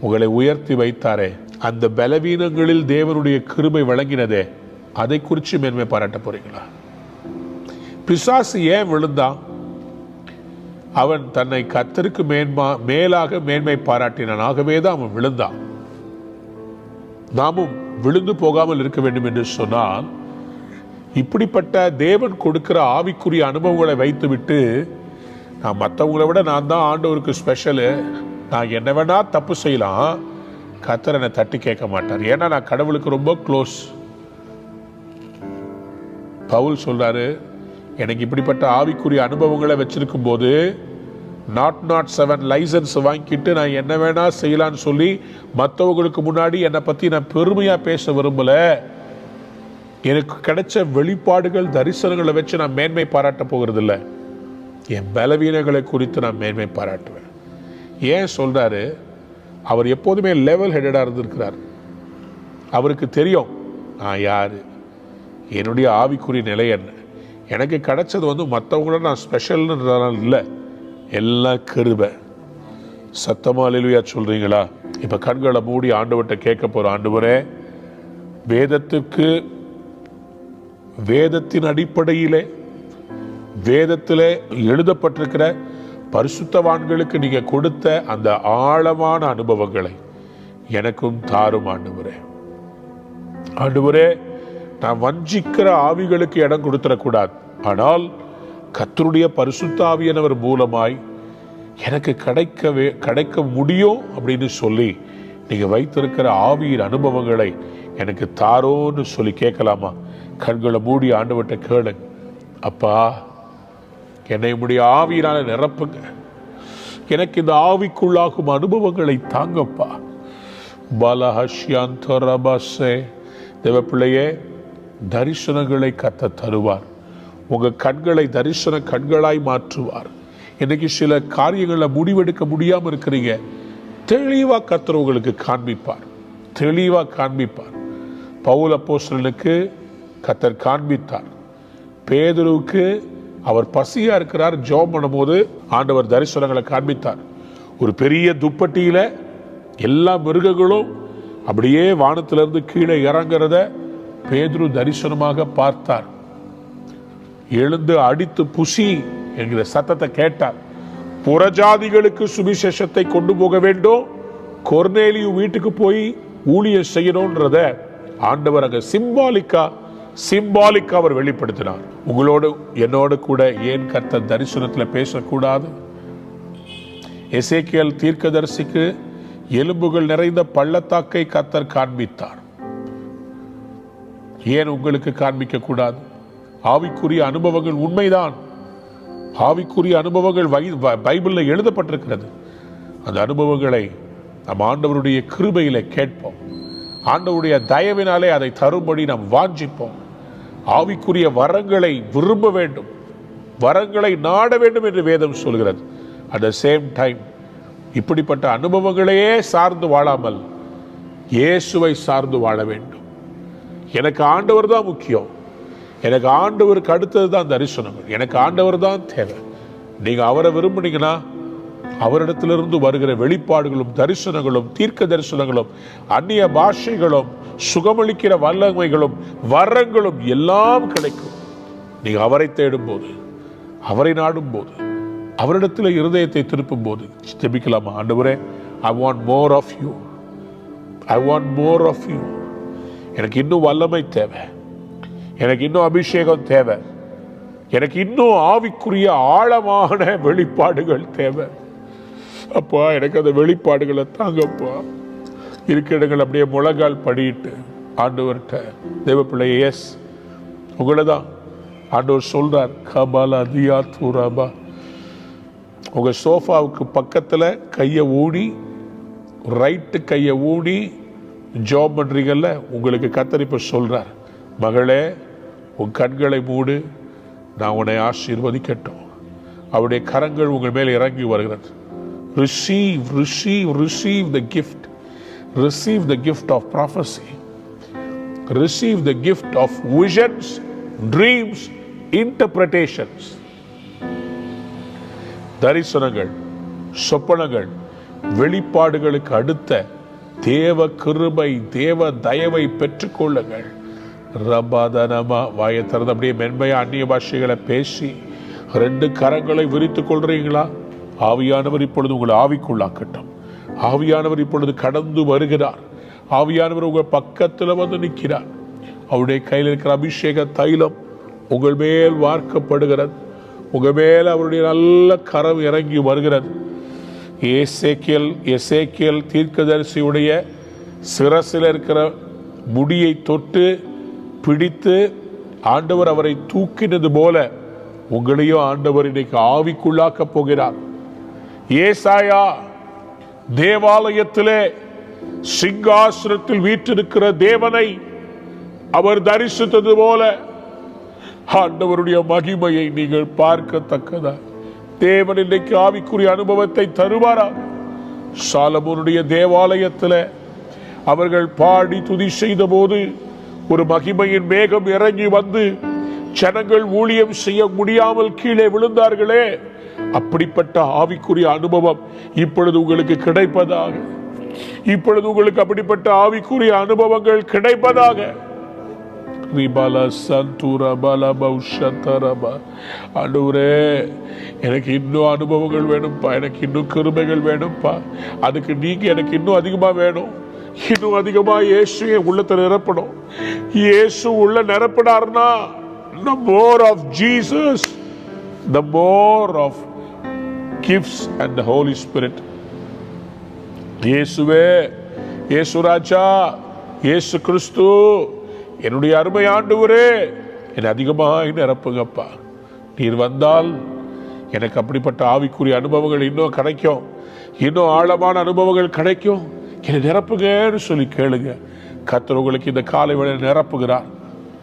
உங்களை உயர்த்தி வைத்தாரே, அந்த பலவீனங்களில் தேவனுடைய கிருபை வழங்கினதே, அதை குறித்து மேன்மை பாராட்ட போறீங்களா? பிசாசு ஏன் விழுந்தான்? அவன் தன்னை கர்த்தருக்கு மேலாக மேன்மை பாராட்டினான். ஆகவேதான் அவன் விழுந்தான். நாமும் விழுந்து போகாமல் இருக்க வேண்டும் என்று சொன்னால், இப்படிப்பட்ட தேவன் கொடுக்கிற ஆவிக்குரிய அனுபவங்களை வைத்துவிட்டு நான் மற்றவங்களை விட நான் தான் ஆண்டவருக்கு ஸ்பெஷலு, நான் என்ன வேணா தப்பு செய்யலாம், கர்த்தர் என்னை தட்டி கேட்க மாட்டார், ஏன்னா நான் கடவுளுக்கு ரொம்ப க்ளோஸ். பவுல் சொல்றாரு, எனக்கு இப்படிப்பட்ட ஆவிக்குரிய அனுபவங்களை வச்சிருக்கும் போது 007 லைசன்ஸ் வாங்கிட்டு நான் என்ன வேணா செய்யலான்னு சொல்லி மற்றவங்களுக்கு முன்னாடி என்னை பத்தி நான் பெருமையா பேச விரும்பல. எனக்கு கிடைச்ச வெளிப்பாடுகள் தரிசனங்களை வச்சு நான் மேன்மை பாராட்ட போகிறது இல்லை, என் பலவீனங்களை குறித்து நான் மேன்மை பாராட்டுவேன். ஏன் சொல்றாரு? அவர் எப்போதுமே லெவல் ஹெடடா இருந்திருக்கிறார். அவருக்கு தெரியும் நான் யாரு, என்னுடைய ஆவிக்குரிய நிலை என்ன. எனக்கு கிடைச்சது மற்றவங்களோட நான் ஸ்பெஷல்ன்றதுனால இல்லை, எல்லாம் கிருபை. சத்தமா அல்லேலூயா சொல்றீங்களா? இப்ப கண்களை மூடி ஆண்டவர்கிட்ட கேட்க போறோம். ஆண்டவரே, வேதத்தின் அடிப்படையிலே, வேதத்திலே எழுதப்பட்டிருக்கிற பரிசுத்தவான்களுக்கு நீங்க கொடுத்த அந்த ஆழமான அனுபவங்களை எனக்கும் தாரும் ஆண்டவரே. ஆண்டவரே, நான் வஞ்சிக்கிற ஆவிகளுக்கு இடம் கொடுத்துடக்கூடாது, ஆனால் கர்த்தருடைய பரிசுத்த ஆவியானவர் மூலமாய் எனக்கு கிடைக்க முடியும் அப்படின்னு சொல்லி நீங்க வைத்திருக்கிற ஆவியின் அனுபவங்களை எனக்கு தாரோன்னு சொல்லி கேட்கலாமா? கண்களை மூடி ஆண்டவர்கிட்ட கேளுங்க. அப்பா, என்னை உம்முடைய ஆவியினால நிரப்புங்க, எனக்கு இந்த ஆவிக்குள்ளாகும் அனுபவங்களை தாங்கப்பா. பலஹஷ்யாந்தரபசே. தேவ பிள்ளையே, தரிசனங்களை கர்த்தர் தருவார். உங்க கண்களை தரிசன கண்களாய் மாற்றுவார். இன்னைக்கு சில காரியங்களில் முடிவெடுக்க முடியாம இருக்கிறீங்க, தெளிவா கர்த்தர் உங்களுக்கு காண்பிப்பார், தெளிவா காண்பிப்பார். பவுல் அப்போஸ்தலனுக்கு கர்த்தர் காண்பித்தார். பேதுருவுக்கு அவர் பசியா இருக்கிறார், ஜெபம் பண்ணும்போது ஆண்டவர் தரிசனங்களை காண்பித்தார். ஒரு பெரிய துப்பட்டியில எல்லா மிருகங்களும் அப்படியே வானத்திலிருந்து கீழே இறங்குறத பேதுரு தரிசனமாக பார்த்தார். எழுந்து அடித்து புசி என்கிற சத்தத்தை கேட்டார். புறஜாதிகளுக்கு சுவிசேஷத்தை கொண்டு போக வேண்டும், கொர்நேலியு வீட்டுக்கு போய் ஊழியம் செய்யணும்ன்றத ஆண்டவர் அங்க சிம்பாலிக்கா அவர் வெளிப்படுத்தினார். உங்களோடு என்னோடு கூட ஏன் கர்த்தர் தரிசனத்தில் பேசக்கூடாது? எசேக்கியேல் தீர்க்கதரிசிக்கு எலும்புகள் நிறைந்த பள்ளத்தாக்கை கர்த்தர் காண்பித்தார். ஏன் உங்களுக்கு காண்பிக்க கூடாது? ஆவிக்குரிய அனுபவங்கள் உண்மைதான், ஆவிக்குரிய அனுபவங்கள் பைபிள்ல எழுதப்பட்டிருக்கிறது. அந்த அனுபவங்களை நம் ஆண்டவருடைய கிருபையில கேட்போம், ஆண்டவருடைய தயவினாலே அதை தரும்படி நாம் வாஞ்சிப்போம். ஆவிக்குரிய வரங்களை விரும்ப வேண்டும், வரங்களை நாட வேண்டும் என்று வேதம் சொல்கிறது. அட் த சேம் டைம் இப்படிப்பட்ட அனுபவங்களையே சார்ந்து வாழாமல் இயேசுவை சார்ந்து வாழ வேண்டும். எனக்கு ஆண்டவர் தான் முக்கியம், எனக்கு ஆண்டவருக்கு அடுத்தது தான் தரிசனங்கள், எனக்கு ஆண்டவர் தான் தேவை. நீங்க அவரை விரும்புனீங்கன்னா அவரிடத்திலிருந்து வருகிற வெளிப்பாடுகளும் தரிசனங்களும் தீர்க்க தரிசனங்களும் அந்நிய பாஷைகளும் சுகமளிக்கிற வல்லமைகளும் வரங்களும் எல்லாம் கிடைக்கும். நீங்க அவரை தேடும் போது, அவரை நாடும் போது, அவரிடத்தில் இருதயத்தை திருப்பும் போது ஜெபிக்கலாமா? ஆண்டவரே, I want more of you, I want more of you. எனக்கு இன்னும் வல்லமை தேவை, எனக்கு இன்னும் அபிஷேகம் தேவை, எனக்கு இன்னும் ஆவிக்குரிய ஆழமான வெளிப்பாடுகள் தேவை. அப்பா, எனக்கு அந்த வெளிப்பாடுகளை தாங்கப்பா. இருக்கிற இடங்கள் அப்படியே முழங்கால் படிட்டு ஆண்டவர்கிட்ட, தேவ பிள்ளை, எஸ் உங்களை தான் ஆண்டவர் சொல்றார், கபாலா தியா தூராபா. உங்க சோஃபாவுக்கு பக்கத்துல கையை ஊடி, ரைட்டு கையை ஊடி ஜாப் பண்றீங்கல்ல, உங்களுக்கு கர்த்தர் இப்ப சொல்றார், மகளே உன் கண்களை மூடு, நான் உன்னை ஆசீர்வதிக்கட்டும். அவருடைய கரங்கள் உங்கள் மேல் இறங்கி வருகிறது. Receive, receive, receive the gift. Receive the gift of prophecy. Receive the gift of visions, dreams, interpretations. தரிசனங்கள், சொப்பனங்கள், வெளிப்பாடுகளுக்கு அடுத்த தேவ கிருபை, தேவ தயவை பெற்றுக்கொள்ளுங்கள். ரபாதனமா, வாயை திறந்து அப்படியே மென்மையா அந்நிய பாஷைகளை பேசி 2 கரங்களை விரித்துக் கொள்றீங்களா? ஆவியானவர் இப்பொழுது உங்களை ஆவிக்குள்ளாக்கட்டும். ஆவியானவர் இப்பொழுது கடந்து வருகிறார். ஆவியானவர் உங்கள் பக்கத்தில் வந்து நிற்கிறார். அவருடைய கையில் இருக்கிற அபிஷேக தைலம் உங்கள் மேல் வார்க்கப்படுகிறது. உங்கள் மேல் அவருடைய நல்ல கரம் இறங்கி வருகிறது. எசேக்கியேல் தீர்க்கதரிசியுடைய சிரசில் இருக்கிற முடியை தொட்டு பிடித்து ஆண்டவர் அவரை தூக்கினது போல உங்களையும் ஆண்டவர் இன்னைக்கு ஆவிக்குள்ளாக்க போகிறார். ஏசாயா தேவாலயத்திலே சிங்காசனத்தில் வீற்றிருக்கிற தேவனை அவர் தரிசித்தது போல ஆண்டவருடைய மகிமையை நீங்கள் பார்க்கத்தக்கதா தேவன் இன்றைக்கு ஆவிக்குரிய அனுபவத்தை தருவாரா? சாலமோனுடைய தேவாலயத்தில் அவர்கள் பாடி துதி செய்த போது ஒரு மகிமையின் மேகம் இறங்கி வந்து ஜனங்கள் ஊழியம் செய்ய முடியாமல் கீழே விழுந்தார்களே, அப்படிப்பட்ட ஆவிக்குரிய அனுபவம் இப்பொழுது உங்களுக்கு கிடைப்பதாக. இப்பொழுது உங்களுக்கு அப்படிப்பட்ட ஆவிக்குரிய அனுபவங்கள் கிடைப்பதாக. ஆண்டவரே, எனக்கு இன்னும் அனுபவங்கள் வேணும்ப்பா, எனக்கு இன்னும் கிருபைகள் வேணும்ப்பா. அதுக்கு நீங்க எனக்கு இன்னும் அதிகமா வேணும். இன்னும் அதிகமா இயேசு என் உள்ளத்தை நிரப்பணும். இயேசு உள்ள நிரப்பினார்னா, the more of Jesus, the more of gifts and the Holy Spirit. இயேசுவே, இயேசு ராஜா, இயேசு கிறிஸ்து, என்னுடைய அருமை ஆண்டவரே, என்னை அதிகமாக நிரப்புங்கப்பா. நீர் வந்தால் எனக்கு அப்படிப்பட்ட ஆவிக்குரிய அனுபவங்கள் இன்னும் கிடைக்கும், இன்னும் ஆழமான அனுபவங்கள் கிடைக்கும். என்னை நிரப்புங்கன்னு சொல்லி கேளுங்க. கர்த்தர் உங்களுக்கு இந்த காலை வேளை நிரப்புகிறார்.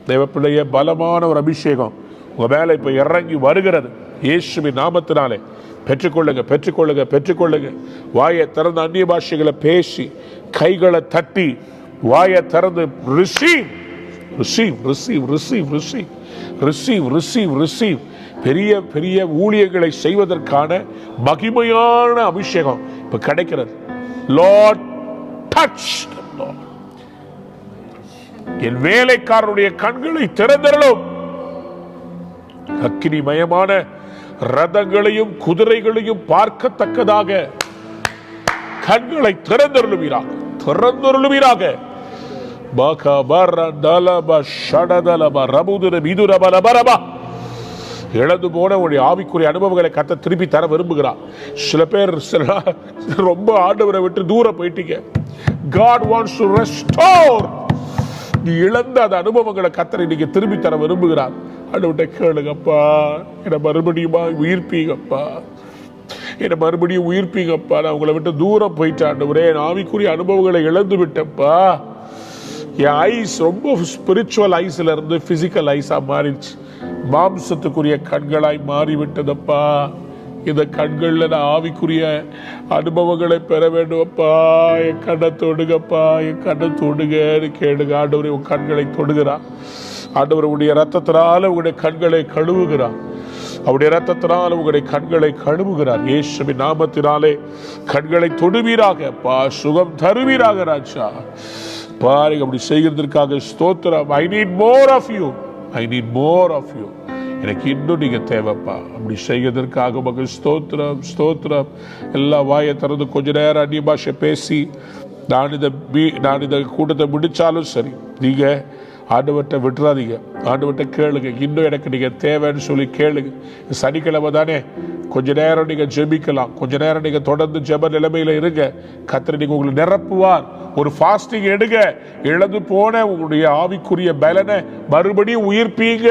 தேவப்பிள்ளைய பலமான ஒரு அபிஷேகம் உங்க மேல இப்ப இறங்கி வருகிறது. இயேசுவின் நாமத்தினாலே பெற்றுக்கொள்ளுங்க, பெற்றுக்கொள்ளுங்க, பெற்றுக்கொள்ளுங்க. வாயை திறந்து அந்நிய பாஷைகளை பேசி, கைகளை தட்டி, வாயை திறந்து receive, receive, receive, receive, receive, receive, receive, receive. பெரிய பெரிய ஊழியர்களை செய்வதற்கான மகிமையான அபிஷேகம் இப்ப கிடைக்கிறது. Lord touch them, Lord. என் வேலைக்காரருடைய கண்களை திறந்தருளும். அக்கினிமயமான ரதங்களையும் குதிரைகளையும் பார்க்கத்தக்கதாக கண்களை திறந்தருளுவீராக, திறந்தருளுவீராக. இழந்து போன உடைய ஆவிக்குரிய அனுபவங்களை கத்த திருப்பி தர விரும்புகிறார். சில பேர் ரொம்ப ஆண்டவரை விட்டு தூரம் போயிட்டீங்க. God wants to restore. நீ இழந்த அந்த அனுபவங்களை கத்தரை நீங்க திரும்பி தர விரும்புகிறார். ஆண்டவர்கிட்ட கேளுங்கப்பா, என்னை மறுபடியும் உயிர்ப்பீங்கப்பா, என்னை மறுபடியும் உயிர்ப்பீங்கப்பா. நான் உங்களை விட்டு தூரம் போயிட்டேன் ஆண்டவரே, என் ஆவிக்குரிய அனுபவங்களை இழந்து விட்டப்பா. என் ஐஸ் ரொம்ப ஸ்பிரிச்சுவல் ஐஸ்ல இருந்து பிசிக்கல் ஐஸா மாறிடுச்சு. மாம்சத்துக்குரிய கண்களாய் மாறிவிட்டதப்பா. இந்த கண்கள்ல நான் ஆவிக்குரிய அனுபவங்களை பெற வேண்டும்ப்பா. என் கண்ணை தொடுங்கப்பா, என் கண்ணை தொடுங்கன்னு கேளுங்க. ஆண்டவரே, உன் கண்களை தொடுகிறார். ஆண்டவர் உடைய ரத்தத்தினால உங்களுடைய கண்களை கழுவுகிறார். அவருடைய ரத்தத்தினால் உங்களுடைய கண்களை கழுவுகிறார். இயேசுவின் நாமத்தினாலே கண்களை தொடுவீராக பா, சுகம் தருவீராக ராஜா. பாருங்க, அப்படி செய்கிறதற்காக ஸ்தோத்திரம். I need more of you. I need more of you. எனக்கு இன்னும் நீங்க தேவைப்பா. அப்படி செய்வதற்காக மகள் ஸ்தோத்திரம், ஸ்தோத்திரம். எல்லா வாயை திறந்து கொஞ்ச நேரம் அந்நிய பாஷை பேசி நான் இந்த கூட்டத்தை முடிச்சாலும் சரி, நீங்க ஆண்டவர்கிட்ட விட்டுறாதீங்க. ஆண்டவர்கிட்ட கேளுங்க, இன்னும் எனக்கு நீங்க தேவைன்னு சொல்லி கேளுங்க. சனிக்கிழமை தானே, கொஞ்ச நேரம் நீங்க ஜெபிக்கலாம், கொஞ்ச நேரம் நீங்க தொடர்ந்து ஜெப நிலைமையில இருங்க. கர்த்தர் நீங்க உங்களை நிரப்புவார். ஒரு ஃபாஸ்டிங் எடுங்க. இழந்து போன உங்களுடைய ஆவிக்குரிய பலனை மறுபடியும் உயிர்ப்பீங்க.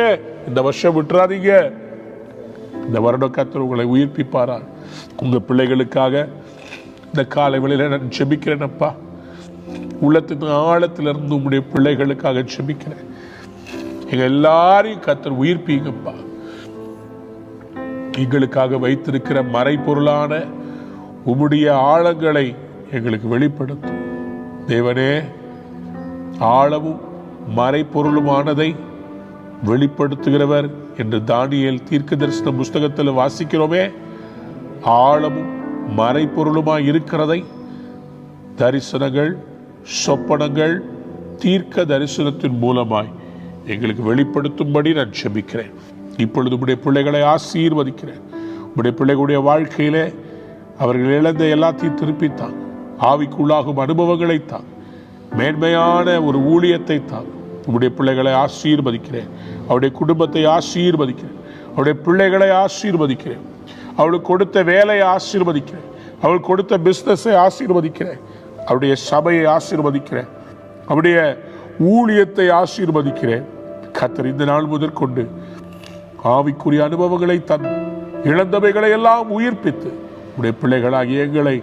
இந்த வருஷம் விட்டுறாதீங்க. இந்த வருடம் கர்த்தர் உங்களை உயிர்ப்பிப்பாரா. உங்க பிள்ளைகளுக்காக இந்த காலை வேளையில நான் ஜெபிக்கிறேன் அப்பா. உள்ளத்தின் ஆழத்திலிருந்து உங்களுடைய பிள்ளைகளுக்காக ஜெபிக்கிறேன். எங்க எல்லாரையும் கர்த்தர் உயிர்ப்பீங்கப்பா. எங்களுக்காக வைத்திருக்கிற மறைபொருளான உம்முடைய ஆழங்களை எங்களுக்கு வெளிப்படுத்தும் தேவனே. ஆழமும் மறைபொருளுமானதை வெளிப்படுத்துகிறவர் என்று தானியேல் தீர்க்கதரிசன புஸ்தகத்தில் வாசிக்கிறோமே. ஆழமும் மறைபொருளுமாய் இருக்கிறதை தரிசனங்கள், சொப்பனங்கள், தீர்க்க தரிசனத்தின் மூலமாய் எங்களுக்கு வெளிப்படுத்தும்படி நான் ஜெபிக்கிறேன். இப்பொழுது உடைய பிள்ளைகளை ஆசீர்வதிக்கிறேன். உடைய பிள்ளைகளுடைய வாழ்க்கையிலே அவர்கள் இழந்த எல்லாத்தையும் திருப்பித்தான். ஆவிக்குள்ளாகும் அனுபவங்களை தான், மேன்மையான ஒரு ஊழியத்தை தான். உடைய பிள்ளைகளை ஆசீர்வதிக்கிறேன். அவருடைய குடும்பத்தை ஆசீர்வதிக்கிறேன். அவருடைய பிள்ளைகளை ஆசீர்வதிக்கிறேன். அவளுக்கு கொடுத்த வேலையை ஆசீர்வதிக்கிறேன். அவள் கொடுத்த பிசினஸை ஆசீர்வதிக்கிறேன். அவருடைய சபையை ஆசீர்வதிக்கிறேன். அவருடைய ஊழியத்தை ஆசீர்வதிக்கிறேன். கர்த்தர் இந்த நாள் முதற்கொண்டு ஆவிக்குரிய அனுபவங்களை தந்து இழந்தவைகளை எல்லாம் உயிர்ப்பித்து உடைய பிள்ளைகளாகிய எங்களை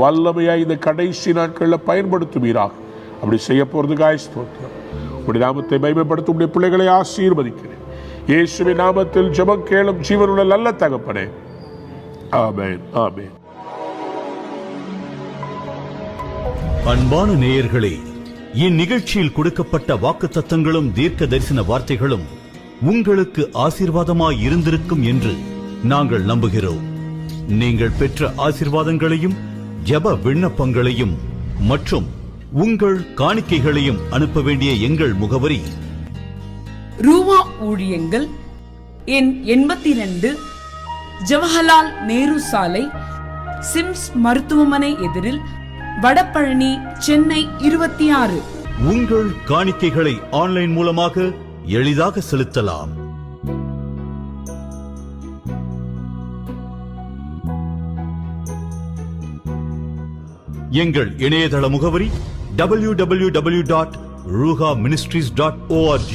வல்லமையாய் இந்த கடைசி நாட்களில் பயன்படுத்துவீராக. அப்படி செய்ய போறதுக்காக ஸ்தோத்திரம். உடைய நாமத்தை மகிமைப்படுத்த உடைய பிள்ளைகளை ஆசீர்வதிக்கிறேன். இயேசுவின் நாமத்தில் ஜெபம் கேளும் ஜீவனுள்ள நல்ல தகப்பனே. ஆமென், ஆமென். அன்பான நேயர்களே, இந்நிகழ்ச்சியில் கொடுக்கப்பட்ட வாக்குத்தத்தங்களும் தீர்க்க தரிசன வார்த்தைகளும் உங்களுக்கு ஆசீர்வாதமாய் இருந்திருக்கும் என்று நாங்கள் நம்புகிறோம். நீங்கள் பெற்ற ஆசீர்வாதங்களையும் ஜெப விண்ணப்பங்களையும் மற்றும் உங்கள் காணிக்கைகளையும் அனுப்ப வேண்டிய எங்கள் முகவரி: ரூவா ஊழியங்கள், எண் 82, ஜவஹர்லால் நேரு சாலை, சிம்ஸ் மருத்துவமனை எதிரில், வடபழனி, சென்னை 26. உங்கள் காணிக்கைகளை ஆன்லைன் மூலமாக எளிதாக செலுத்தலாம். எங்கள் இணையதள முகவரி www.ruhaministries.org.